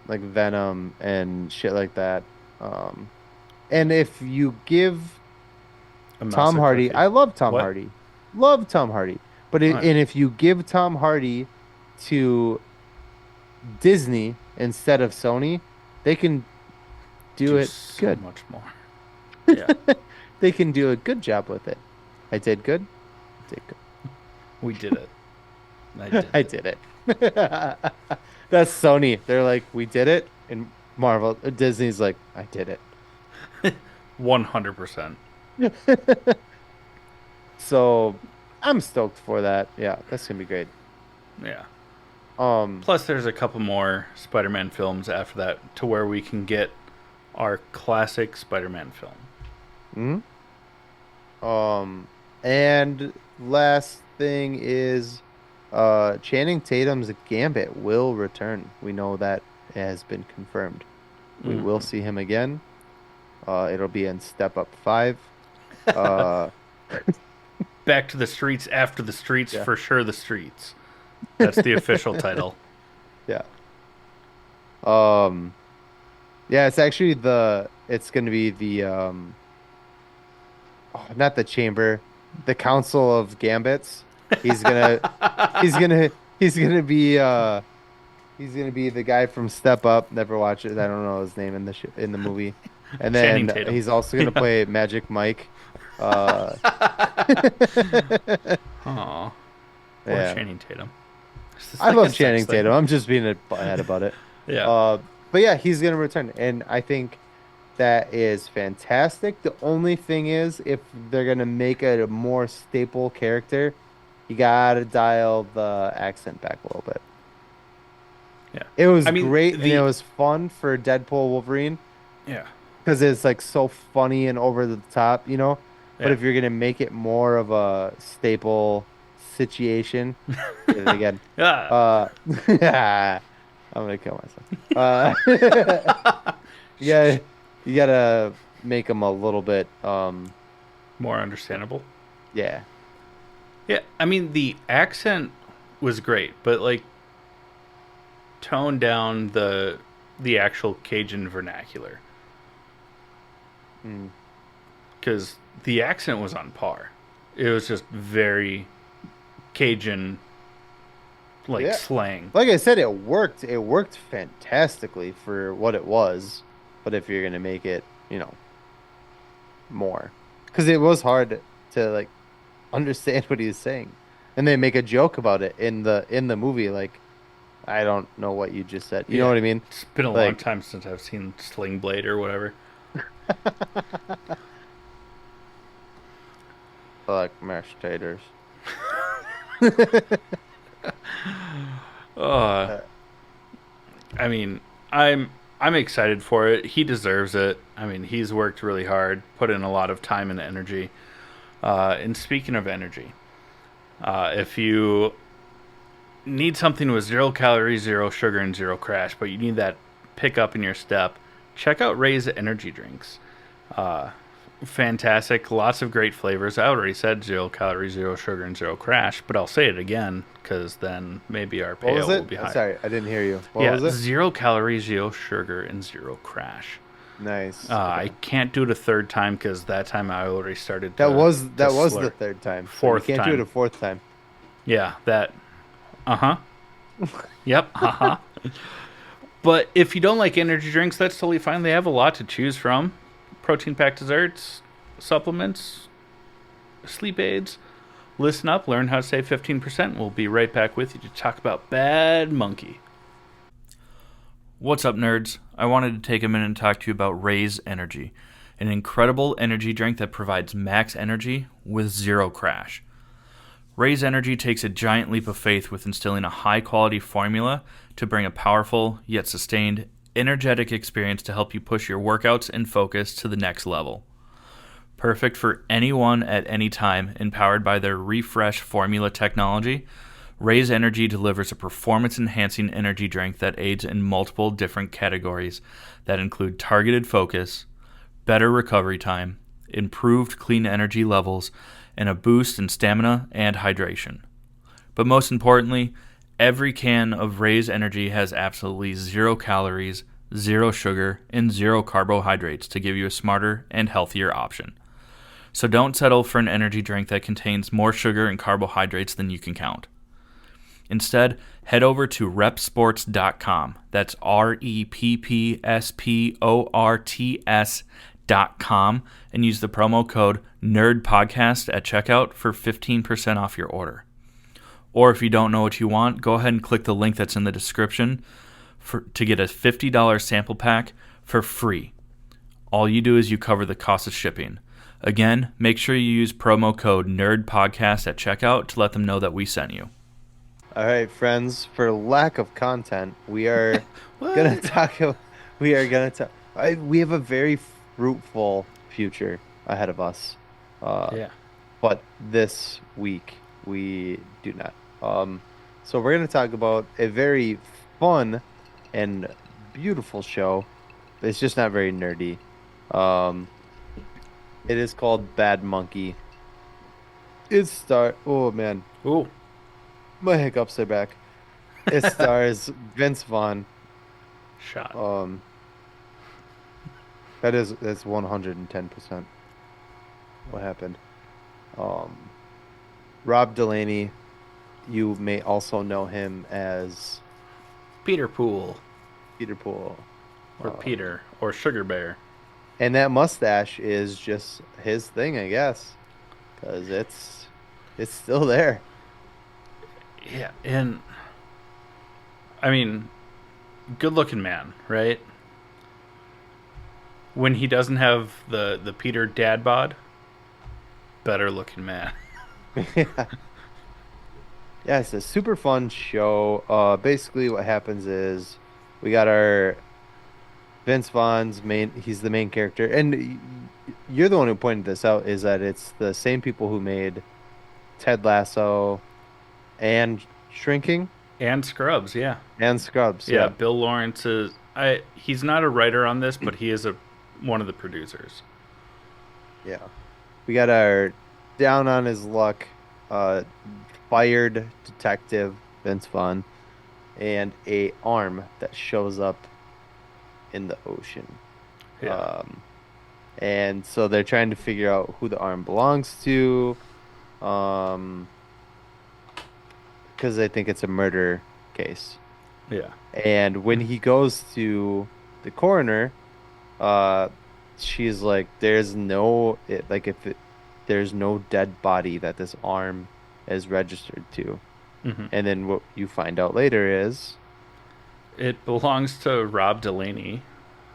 like Venom and shit like that. Um, and if you give A mouse Tom a Hardy, cookie. I love Tom What? Hardy, love Tom Hardy, but What? and if you give Tom Hardy to Disney instead of Sony, they can do Do it so good. much more. Yeah. They can do a good job with it. I did good. Did We did it. I good. did I it. did it. That's Sony. They're like, we did it, and Marvel, Disney's like, I did it. 100%. So I'm stoked for that. Yeah, that's gonna be great. Yeah. Um, Plus, there's a couple more Spider-Man films after that to where we can get our classic Spider-Man film. mhm. And last thing is, Channing Tatum's Gambit will return. We know that has been confirmed. We will see him again. It'll be in Step Up 5. Uh, Back to the Streets after the streets, yeah, for sure the streets. That's the official title. yeah. Um, yeah, it's actually it's gonna be not the chamber, the Council of Gambits. He's gonna, he's gonna, he's gonna be, he's gonna be the guy from Step Up. Never watched it. I don't know his name in the movie. And Channing then Tatum. he's also gonna Yeah. play Magic Mike. Uh, Aw. Poor yeah, Channing Tatum. It's the I love second Channing sex thing. Tatum. I'm just being a butthead about it. Yeah. Uh, but yeah, he's gonna return, and I think that is fantastic. The only thing is, if they're gonna make it a more staple character, you gotta dial the accent back a little bit. Yeah. It was I mean, great and it the. was fun for Deadpool Wolverine Yeah. because it's like so funny and over the top, you know. But Yeah. if you're gonna make it more of a staple situation, did it again. Yeah. Uh, I'm gonna kill myself. Yeah, you gotta make them a little bit, More understandable. yeah. Yeah. I mean, the accent was great, but like tone down the actual Cajun vernacular Mm. because the accent was on par. It was just very Cajun like Yeah. slang. Like I said, it worked. It worked fantastically for what it was. But if you're gonna make it, more, because it was hard to like understand what he was saying, and they make a joke about it in the movie. Like, I don't know what you just said. You know Yeah. what I mean? It's been a long Like, time since I've seen Sling Blade or whatever. I like mashed taters. Uh, I mean, I'm excited for it. He deserves it. I mean, he's worked really hard, put in a lot of time and energy. And speaking of energy, if you need something with 0 calories, 0 sugar, and 0 crash, but you need that pick up in your step, check out Ray's energy drinks. Fantastic, lots of great flavors. I already said 0 calories, 0 sugar, and 0 crash, but I'll say it again because then maybe our What was payout will it? be higher. Sorry, I didn't hear you. What Yeah, was it? 0 calories, 0 sugar, and 0 crash. Nice. I Okay. can't do it a third time because that time I already started. That was to the slur. third time. So Fourth you can't do time. it a fourth time. Yeah, that. Uh huh. Yep. Uh huh. But if you don't like energy drinks, that's totally fine. They have a lot to choose from: protein packed desserts, supplements, sleep aids. Listen up, learn how to save 15%. We'll be right back with you to talk about Bad Monkey. What's up, nerds? I wanted to take a minute and talk to you about Raise Energy, an incredible energy drink that provides max energy with 0 crash. Raise Energy takes a giant leap of faith with instilling a high-quality formula to bring a powerful, yet sustained, energetic experience to help you push your workouts and focus to the next level. Perfect for anyone at any time, and powered by their Refresh formula technology, Raise Energy delivers a performance-enhancing energy drink that aids in multiple different categories that include targeted focus, better recovery time, improved clean energy levels, and a boost in stamina and hydration. But most importantly, every can of Raise Energy has absolutely 0 calories, 0 sugar, and 0 carbohydrates to give you a smarter and healthier option. So don't settle for an energy drink that contains more sugar and carbohydrates than you can count. Instead, head over to repsports.com. That's REPPSPORTS.com and use the promo code NERDPODCAST at checkout for 15% off your order. Or if you don't know what you want, go ahead and click the link that's in the description to get a $50 sample pack for free. All you do is you cover the cost of shipping. Again, make sure you use promo code NERDPODCAST at checkout to let them know that we sent you. All right, friends. For lack of content, we are gonna talk. We have a very fruitful future ahead of us. But this week we do not. So we're gonna talk about a very fun and beautiful show. It's just not very nerdy. It is called Bad Monkey. Oh man. Ooh. My hiccups are back. It stars Vince Vaughn. Shot. That's 110% what happened. Rob Delaney, you may also know him as Peter Poole. Peter Poole. Or Peter. Or Sugar Bear. And that mustache is just his thing, I guess. Because it's still there. Yeah, and I mean, good looking man, right? When he doesn't have the Peter dad bod, better looking man. Yeah. Yeah, it's a super fun show. Basically what happens is we got our Vince Vaughn's he's the main character, and you're the one who pointed this out, is that it's the same people who made Ted Lasso and Shrinking And Scrubs, yeah. and Scrubs. Yeah, Bill Lawrence is he's not a writer on this, but he is one of the producers. Yeah. We got our down on his luck fired detective Vince Vaughn and a arm that shows up in the ocean. Yeah. And so they're trying to figure out who the arm belongs to. Because I think it's a murder case. Yeah. And when he goes to the coroner, she's like, there's no dead body that this arm is registered to. Mm-hmm. And then what you find out later is it belongs to Rob Delaney,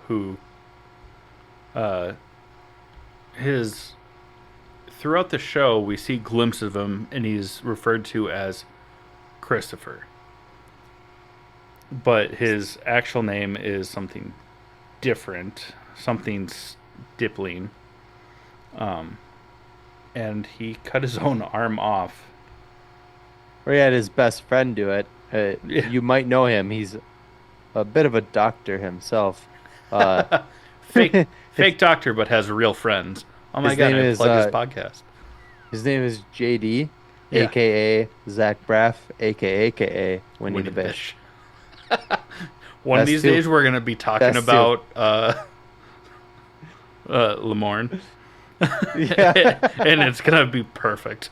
who throughout the show we see glimpses of him, and he's referred to as Christopher. But his actual name is something different, something Stippling. And he cut his own arm off. or he had his best friend do it. Yeah. You might know him. He's a bit of a doctor himself. Fake doctor, but has real friends. Oh my His god! name I is, plugged his podcast. His name is JD, Yeah. aka Zach Braff, aka Winnie the Bish. One of That's these two. days, we're gonna be talking That's about Lamorne, Yeah. and it's gonna be perfect.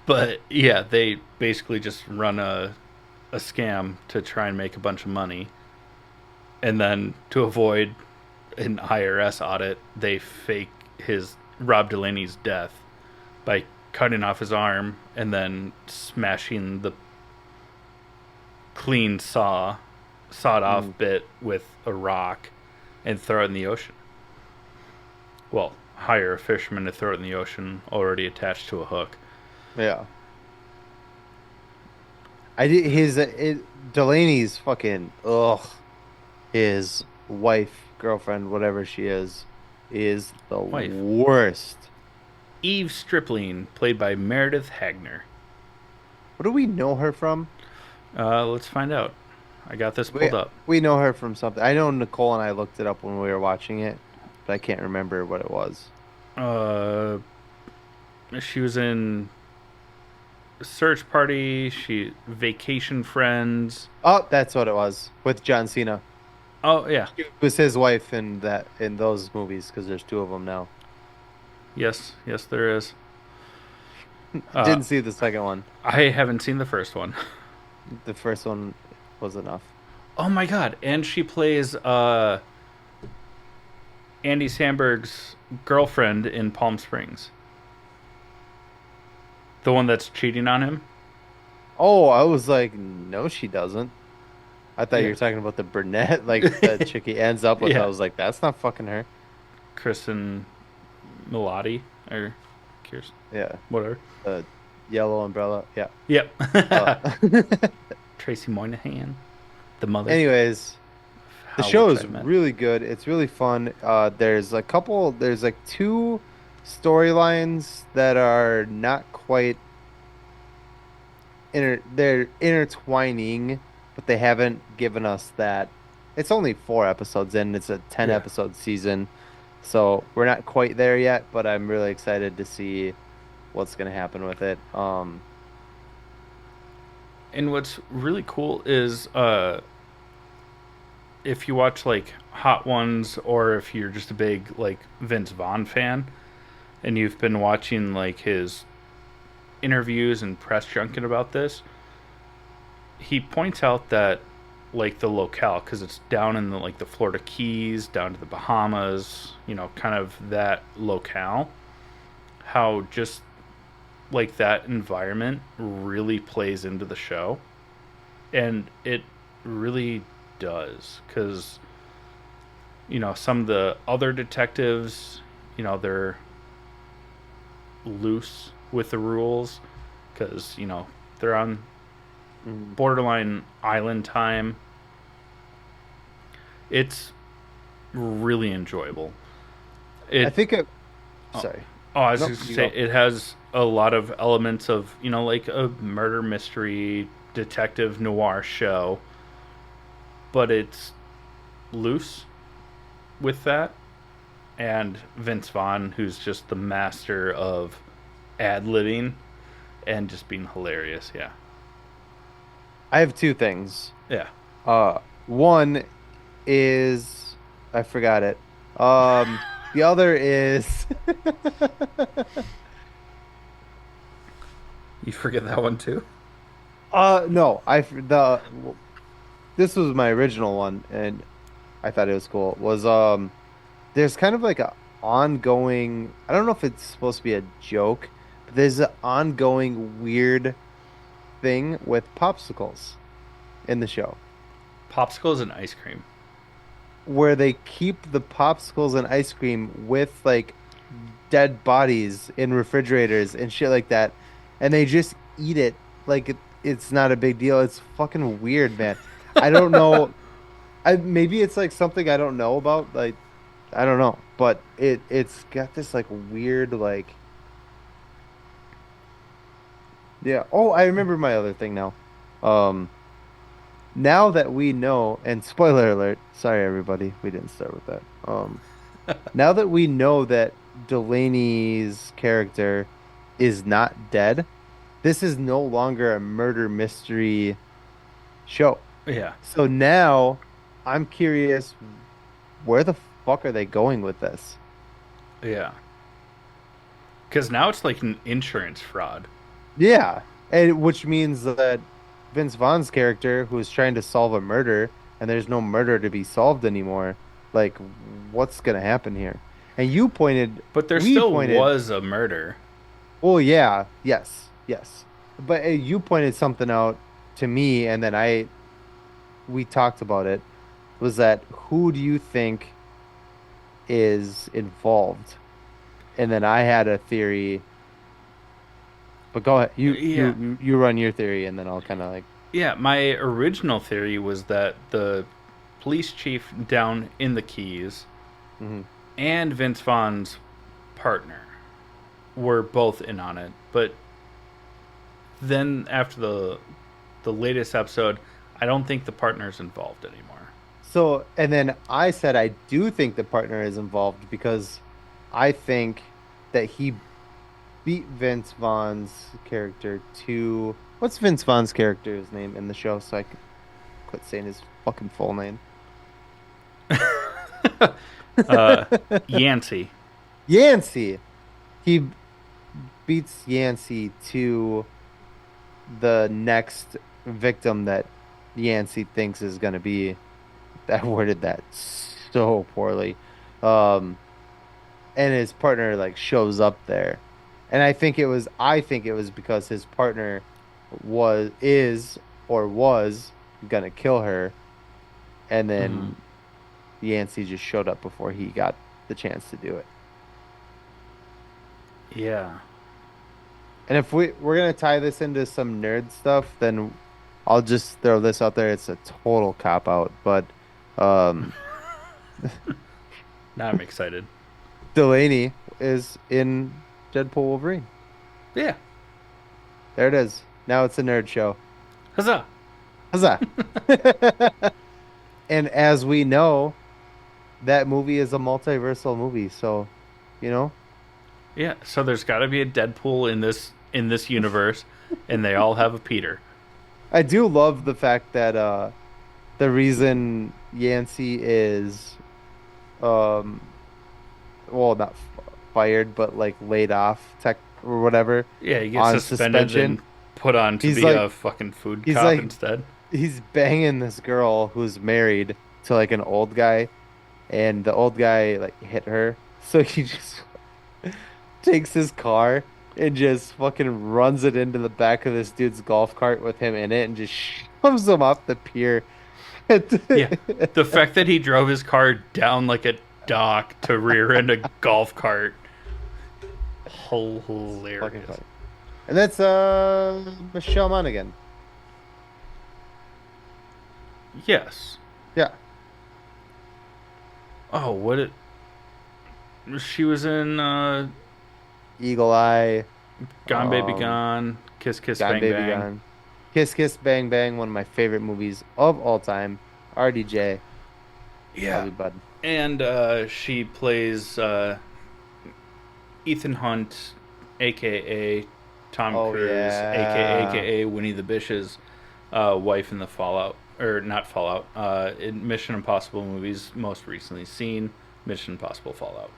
But yeah, they basically just run a scam to try and make a bunch of money, and then to avoid an IRS audit, they fake Rob Delaney's death by cutting off his arm and then smashing the clean sawed off bit with a rock and throw it in the ocean. Well, hire a fisherman to throw it in the ocean already attached to a hook. Yeah. Delaney's fucking his wife, girlfriend, whatever she is the Wife. worst. Eve Stripling, played by Meredith Hagner. What do we know her from? Let's find out. I got this We pulled up. we know her from something. I know Nicole and I looked it up when we were watching it, but I can't remember what it was. Uh, she was in Search Party. Vacation Friends. Oh, that's what it was with John Cena. Oh yeah, She was his wife in those movies because there's two of them now. yes, yes, there is. Uh, Didn't see the second one. I haven't seen the first one. The first one was enough. Oh my god! And she plays Andy Samberg's girlfriend in Palm Springs. The one that's cheating on him. Oh, I was like, no, she doesn't. I thought you Yeah. were talking about the brunette, like the chick he ends up with. I Yeah. was like, that's not fucking her. Kristen Milotti or Kirsten, Yeah, whatever. the yellow umbrella. Yeah. Yep. Uh, Tracy Moynihan, the mother. anyways, the How show Which is I Met. really good. It's really fun. There's like two storylines that are not quite they're intertwining, but they haven't given us that. It's only 4 episodes in. It's a 10 Yeah. episode season, so we're not quite there yet. But I'm really excited to see what's gonna happen with it. And what's really cool is if you watch like Hot Ones or if you're just a big like Vince Vaughn fan and you've been watching like his interviews and press junket about this, he points out that like the locale because it's down in the Florida Keys, down to the Bahamas, kind of that locale, how just like that environment really plays into the show, and it really does because some of the other detectives, they're loose with the rules because they're on mhm. borderline island time. It's really enjoyable. I It think it. oh, Sorry. oh, I was Nope. just gonna You say go. it has a lot of elements of like a murder mystery detective noir show, but it's loose with that. And Vince Vaughn, who's just the master of ad libbing and just being hilarious. Yeah, I have two things. yeah. One is I forgot it. The other is You forget that one too. no, this was my original one and I thought it was cool. Was there's kind of like a ongoing, I don't know if it's supposed to be a joke, but there's an ongoing weird thing with popsicles in the show Popsicles and ice cream. where they keep the popsicles and ice cream with like dead bodies in refrigerators and shit like that, and they just eat it like it's not a big deal. It's fucking weird, man. I don't know. I maybe it's like something I don't know about. Like I don't know, but it's got this like weird like yeah. Oh, I remember my other thing now. Um, now that we know, and spoiler alert, sorry everybody, we didn't start with that. Now that we know that Delaney's character is not dead, this is no longer a murder mystery show. Yeah, So now I'm curious, where the fuck are they going with this? yeah. Because now it's like an insurance fraud. Yeah, and which means that Vince Vaughn's character, who is trying to solve a murder, and there's no murder to be solved anymore, like what's gonna happen here? And But there we still pointed, was a murder. oh yeah, yes, yes, but you pointed something out to me, and then we talked about it. Was that who do you think is involved? And then I had a theory, but go ahead, Yeah. you run your theory, and then I'll kind of like. Yeah, my original theory was that the police chief down in the Keys Mhm. and Vince Vaughn's partner were both in on it. But then after the latest episode, I don't think the partner's involved anymore. So, and then I said I do think the partner is involved because I think that he beat Vince Vaughn's character to what's Vince Vaughn's character's name in the show so I can quit saying his fucking full name. Yancey. Yancey. He beats Yancey to the next victim that Yancey thinks is going to be. I worded that so poorly. And his partner like shows up there. And I think it was because his partner was gonna kill her, and then Yancey just showed up before he got the chance to do it. Yeah. And if we're gonna tie this into some nerd stuff, then I'll just throw this out there. It's a total cop out, but Now I'm excited. Delaney is in Deadpool Wolverine. Yeah. There it is. Now it's a nerd show. Huzzah. Huzzah. And as we know, that movie is a multiversal movie, so Yeah, so there's got to be a Deadpool in this universe, and they all have a Peter. I do love the fact that the reason Yancey is well, not fired, but like laid off tech or whatever. Yeah, he gets on suspended suspension. and put on to He's be like- a fucking food he's cop like- instead. He's banging this girl who's married to like an old guy, and the old guy like hit her, so he just takes his car and just fucking runs it into the back of this dude's golf cart with him in it and just shoves him off the pier. Yeah, the fact that he drove his car down like a dock to rear end a golf cart, Fucking hilarious. funny. And that's Michelle Monaghan. Yes. Yeah. Oh, what it? She was in Eagle Eye, Gone Baby Um, Gone, Kiss Kiss Gone Bang Baby Bang. Gone, Kiss Kiss Bang Bang, one of my favorite movies of all time. RDJ, Yeah, Bobby Bud. and she plays Ethan Hunt, aka Tom Oh, Cruise, yeah. aka Winnie the Bish's wife in the Fallout, or not Fallout, in Mission Impossible movies. Most recently seen Mission Impossible Fallout.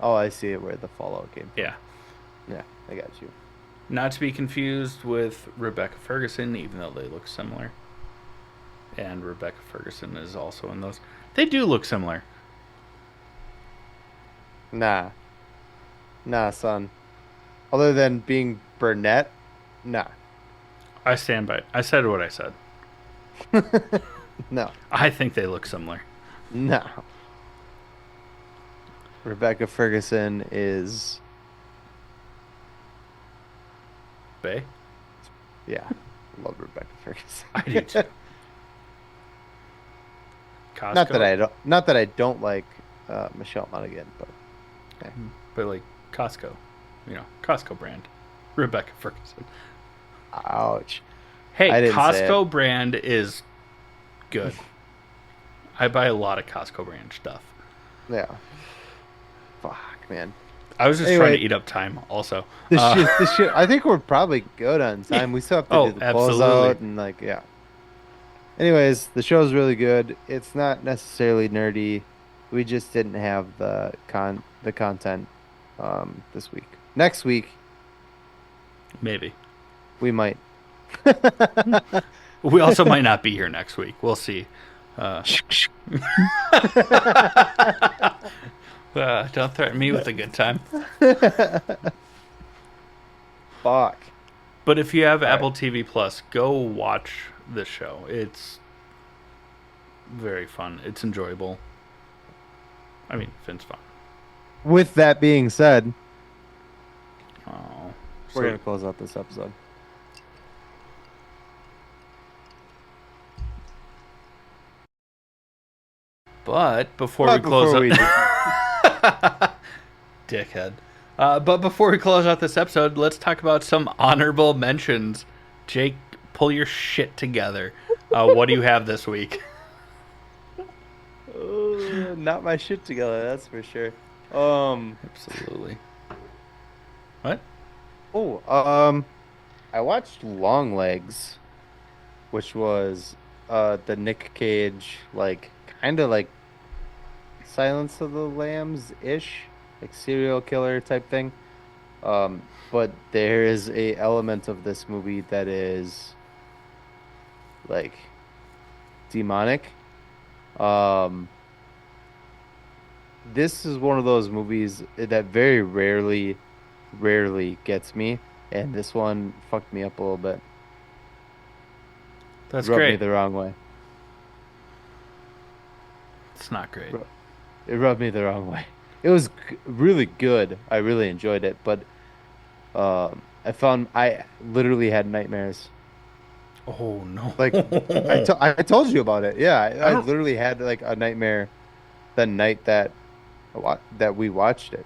Oh, I see it where the Fallout game. Yeah, Yeah, I got you. not to be confused with Rebecca Ferguson, even though they look similar. And Rebecca Ferguson is also in those. They do look similar. Nah, son. Other than being brunette, nah, I stand by it. I said what I said. no, I think they look similar. no. Rebecca Ferguson is, Bay? yeah, love Rebecca Ferguson. I do too. Costco? Not that I don't like Michelle Monaghan, but But like Costco. Costco brand. Rebecca Ferguson. ouch. Hey, I didn't say Costco brand is good. I buy a lot of Costco brand stuff. Yeah. Fuck, man. I was just Anyway. trying to eat up time also. This shit. I think we're probably good on time. We still have to Oh, do the absolutely. closeout and like, yeah. Anyways, the show's really good. It's not necessarily nerdy. We just didn't have the content this week. Next week Maybe. we might. We also might not be here next week. We'll see. Don't threaten me with a good time. Fuck. But if you have All right. Apple TV Plus, go watch this show. It's very fun. It's enjoyable. I mean, Finn's fun. With that being said, Oh, we're gonna close out this episode. But before But we close before we do- out, dickhead. But before we close out this episode, let's talk about some honorable mentions. Jake, pull your shit together. What do you have this week? Not my shit together, that's for sure. Um, Absolutely. What? oh, I watched Longlegs, which was the Nick Cage like kind of like Silence of the Lambs ish, like serial killer type thing. But there is a element of this movie that is like demonic. Um, this is one of those movies that very rarely gets me, and this one fucked me up a little bit. That's Rubbed me great. the wrong way. It's not great. Ru- It rubbed me the wrong way. It was really good. I really enjoyed it, but I found I literally had nightmares. Oh no. Like I told you about it. Yeah, I I don't. literally had like a nightmare the night that that we watched it.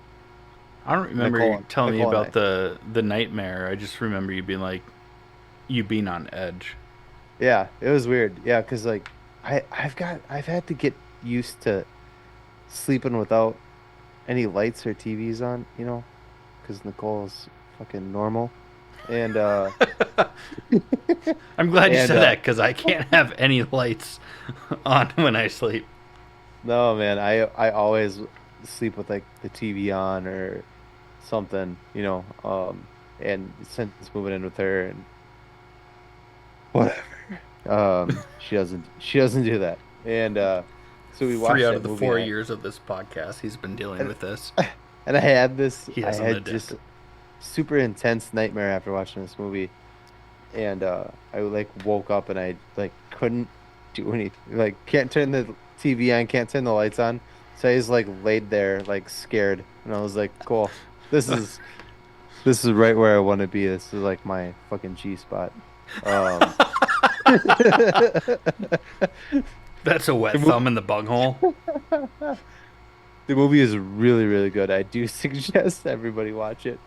I don't remember you Nicole, telling me Nicole and about I. the nightmare. I just remember you being like, you being on edge. Yeah, it was weird. Yeah, because like I've had to get used to sleeping without any lights or TVs on, because Nicole's fucking normal. And I'm glad you and said that because I can't have any lights on when I sleep. no man, I always sleep with like the TV on or something, and since moving in with her and whatever. She doesn't do that. And so we Three watched out that of the movie 4 years of this podcast, he's been dealing and with this. and He I hasn't had just adapted. super intense nightmare after watching this movie. And I like woke up and I like couldn't do anything. Like can't turn the TV on, can't turn the lights on. So I just like laid there like scared. And I was like, cool. This is this is right where I want to be. This is like my fucking G spot. Um That's a wet the mo- thumb in the bunghole. the movie is really good. I do suggest everybody watch it.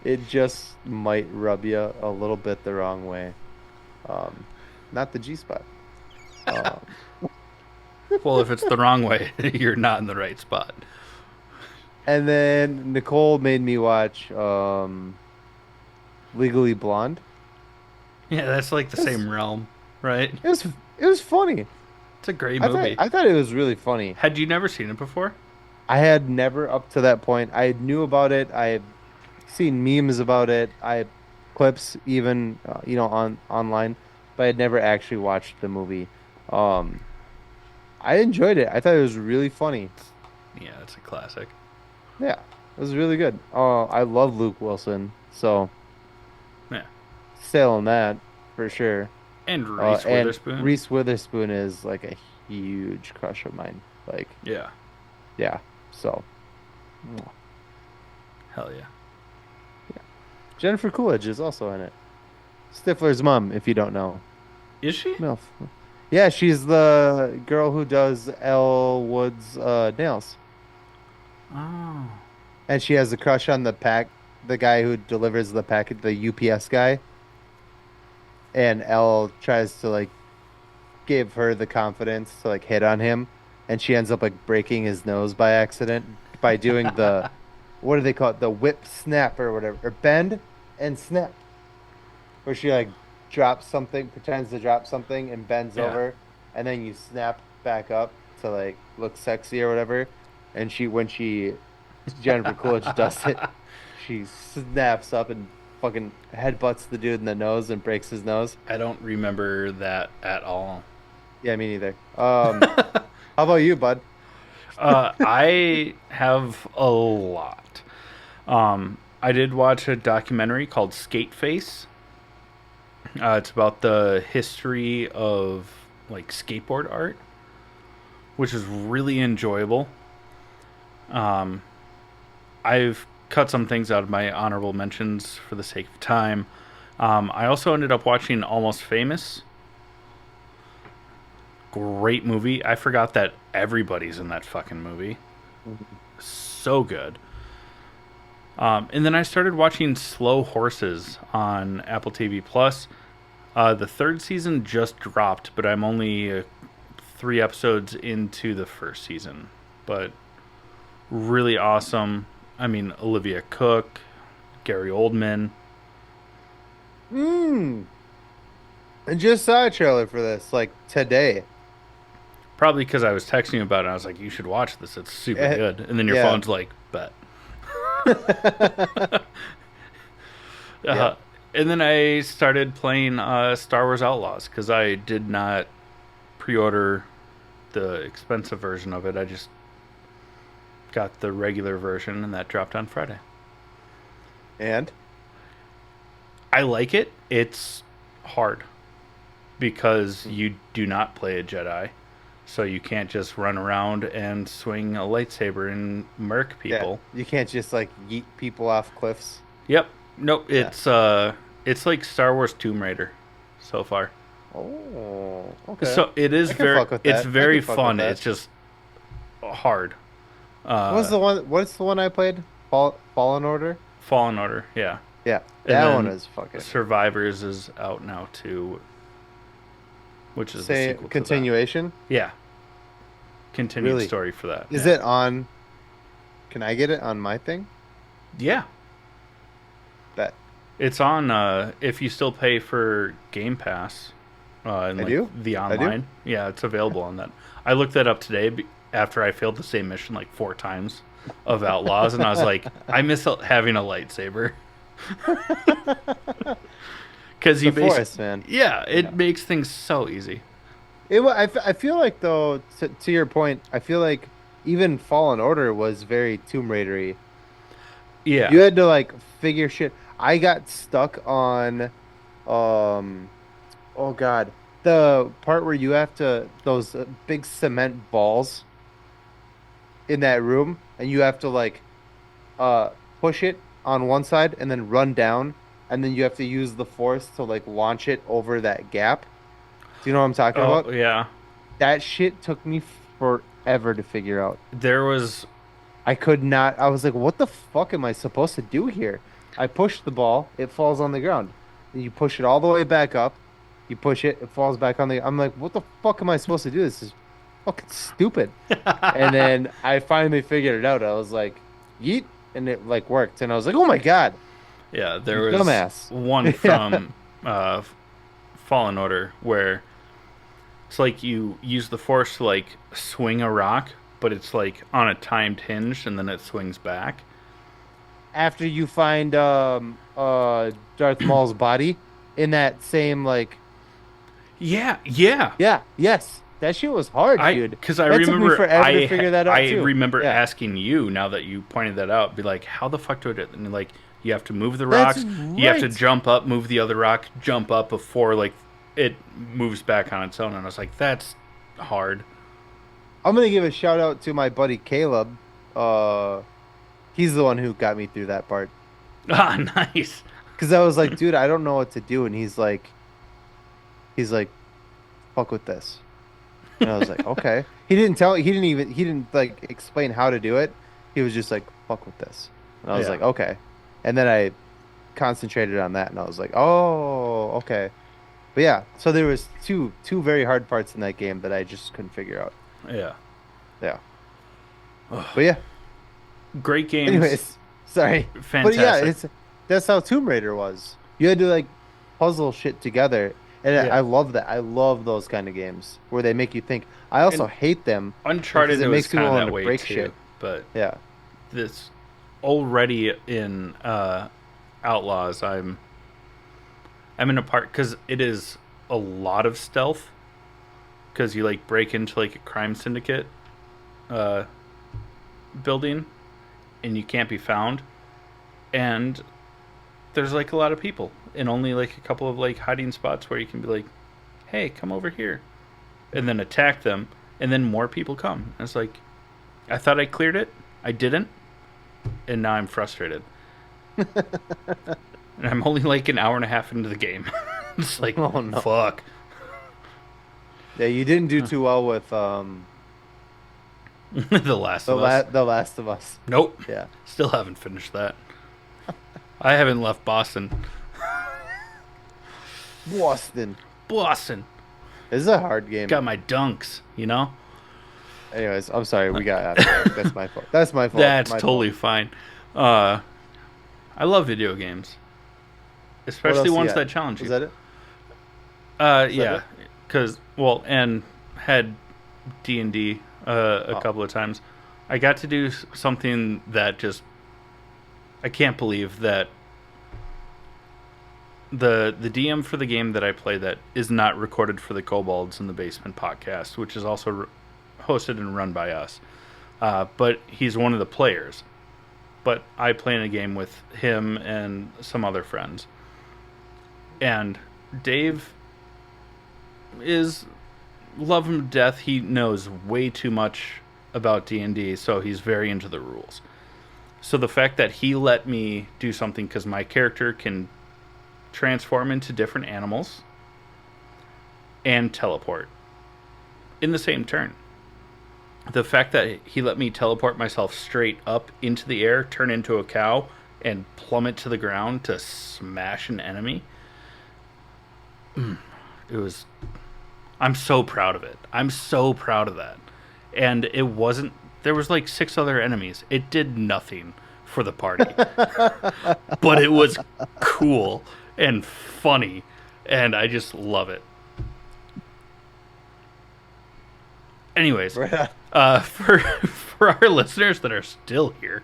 It just might rub you a little bit the wrong way. Um, not the G spot. Um, Well, if it's the wrong way, you're not in the right spot. and then Nicole made me watch Legally Blonde. Yeah, that's like the It was same realm, right? it was it was funny. It's a great I thought movie. I thought it was really funny. Had you never seen it before? I had never up to that point. I knew about it. I had seen memes about it. I had clips even on online, but I had never actually watched the movie. Um, I enjoyed it. I thought it was really funny. Yeah, it's a classic. Yeah, it was really good. I love Luke Wilson, so Yeah. still on that for sure. And Reese And Witherspoon. Reese Witherspoon is like a huge crush of mine. Like, Yeah. yeah. So, mwah. Hell yeah. Jennifer Coolidge is also in it. Stifler's mom, if you don't know. Is she? MILF. Yeah, she's the girl who does Elle Wood's nails. Oh. And she has a crush on the guy who delivers the package, the UPS guy. And Elle tries to like give her the confidence to like hit on him, and she ends up like breaking his nose by accident by doing the what do they call it? The whip snap or whatever, or bend and snap, where she like drops something, pretends to drop something, and bends Yeah. over, and then you snap back up to like look sexy or whatever. And when Jennifer Coolidge does it, she snaps up and fucking headbutts the dude in the nose and breaks his nose. I don't remember that at all. Yeah, me neither. How about you, bud? I have a lot. I did watch a documentary called Skate Face. It's about the history of like skateboard art, which is really enjoyable. I've cut some things out of my honorable mentions for the sake of time. I also ended up watching Almost Famous. Great movie. I forgot that everybody's in that fucking movie. So good. And then I started watching Slow Horses on Apple TV Plus. The third season just dropped, but I'm only 3 episodes into the first season. But really awesome. I mean, Olivia Cook, Gary Oldman. I just saw a trailer for this, like, today. Probably because I was texting you about it. I was like, you should watch this. It's super good. And then your yeah. phone's like, bet. Yeah. And then I started playing Star Wars Outlaws because I did not pre-order the expensive version of it. I just got the regular version, and that dropped on Friday. And? I like it. It's hard because you do not play a Jedi. So you can't just run around and swing a lightsaber and murk people. Yeah. You can't just, like, yeet people off cliffs. Yep. Nope. It's like Star Wars Tomb Raider so far. Oh, okay. So it is it's very fun. It's just hard. What's the one I played? Fallen Order? Fallen Order, yeah. Yeah. And That then one is fucking Survivors is out now too. Which is the sequel continuation? To that. Yeah. Continued Really? story for that. Is it on? Can I get it on my thing? Yeah. Bet. It's on if you still pay for Game Pass. And I do? The online. Yeah, it's available on that. I looked that up today after I failed the same mission like 4 times of Outlaws, and I was like, I miss having a lightsaber. Because you basically, man. Yeah, it makes things so easy. I feel like, though, to your point, I feel like even Fallen Order was very Tomb Raider-y. Yeah. You had to, like, figure shit. I got stuck on, oh God, the part where you have to, those big cement balls in that room, and you have to, like, push it on one side and then run down, and then you have to use the force to, like, launch it over that gap. Do you know what I'm talking about? Oh, yeah. That shit took me forever to figure out. I could not. I was like, what the fuck am I supposed to do here? I push the ball, it falls on the ground. Then you push it all the way back up. You push it, it falls back on the. I'm like, what the fuck am I supposed to do? This is fucking stupid. And then I finally figured it out. I was like, yeet, and it like worked. And I was like, oh my God. Yeah, there was dumbass. One from Fallen Order where it's like you use the force to like swing a rock, but it's like on a timed hinge, and then it swings back. After you find Darth Maul's body in that same like. Yeah. Yes. That shit was hard, dude. Because I remember took me forever to figure that out, too. remember asking you, now that you pointed that out, be like, how the fuck do I do it? And like, you have to move the rocks. Right. You have to jump up, move the other rock, jump up before like it moves back on its own. And I was like, that's hard. I'm gonna give a shout out to my buddy Caleb. He's the one who got me through that part. Ah, nice. Because I was like, dude, I don't know what to do, and he's like, fuck with this. And I was like, okay. He didn't like explain how to do it. He was just like, fuck with this. And I was like, okay. And then I concentrated on that, and I was like, oh, okay. But yeah, so there was two very hard parts in that game that I just couldn't figure out. Yeah. But yeah. Great games. Anyways, sorry. Fantastic. But yeah, that's how Tomb Raider was. You had to like puzzle shit together. And I love that. I love those kind of games where they make you think. I also hate them. Uncharted it was makes kind people of want that to way break too. shit. But yeah, this already in Outlaws, I'm in a part because it is a lot of stealth. Because you like break into like a crime syndicate building, and you can't be found, and there's like a lot of people, and only like a couple of like hiding spots where you can be like, hey, come over here, and then attack them, and then more people come. And it's like, I thought I cleared it, I didn't, and now I'm frustrated. And I'm only like an hour and a half into the game. It's like, oh no, fuck. Yeah, you didn't do too well with The Last of Us. The Last of Us. Nope. Yeah. Still haven't finished that. I haven't left Boston. Boston. Boston. This is a hard game. Got my dunks, you know? Anyways, I'm sorry. We got out of track. That's my fault. That's my fault. That's My totally fault. fine. I love video games, especially else ones you got? that challenge you. Was that it? Yeah, because and had D&D a couple of times. I got to do something that just I can't believe that the DM for the game that I play that is not recorded for the Kobolds in the Basement podcast, which is also hosted and run by us. But he's one of the players. But I play in a game with him and some other friends. And Dave is love him to death. He knows way too much about D&D, so he's very into the rules. So the fact that he let me do something, because my character can transform into different animals and teleport in the same turn. The fact that he let me teleport myself straight up into the air, turn into a cow, and plummet to the ground to smash an enemy. It was... I'm so proud of it. I'm so proud of that. And it wasn't... There was like 6 other enemies. It did nothing for the party. But it was cool and funny. And I just love it. Anyways, for our listeners that are still here,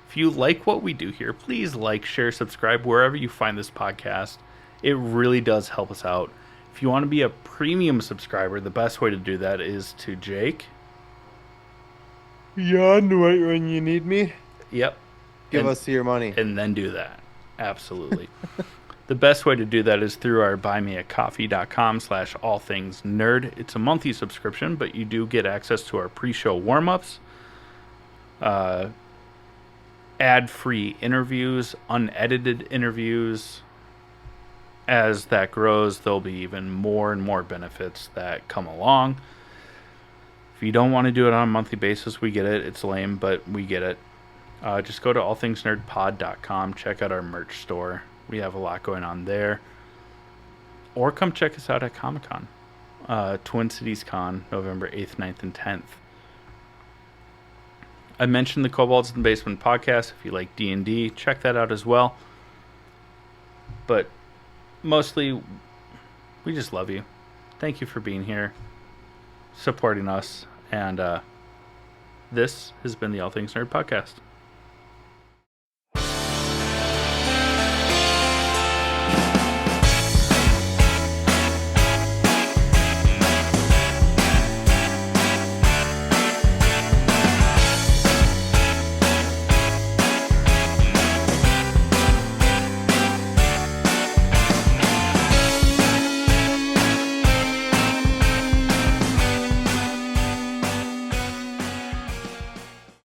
if you like what we do here, please like, share, subscribe wherever you find this podcast. It really does help us out. If you want to be a premium subscriber, the best way to do that is to Jake. Yeah, right when you need me. Yep. Give us your money. And then do that. Absolutely. The best way to do that is through our buymeacoffee.com/allthingsnerd. It's a monthly subscription, but you do get access to our pre-show warm-ups, ad-free interviews, unedited interviews. As that grows, there'll be even more and more benefits that come along. If you don't want to do it on a monthly basis, we get it. It's lame, but we get it. Just go to allthingsnerdpod.com. Check out our merch store. We have a lot going on there. Or come check us out at Comic-Con. Twin Cities Con, November 8th, 9th, and 10th. I mentioned the Kobolds in the Basement podcast. If you like D&D, check that out as well. But mostly, we just love you. Thank you for being here, supporting us. And this has been the All Things Nerd podcast.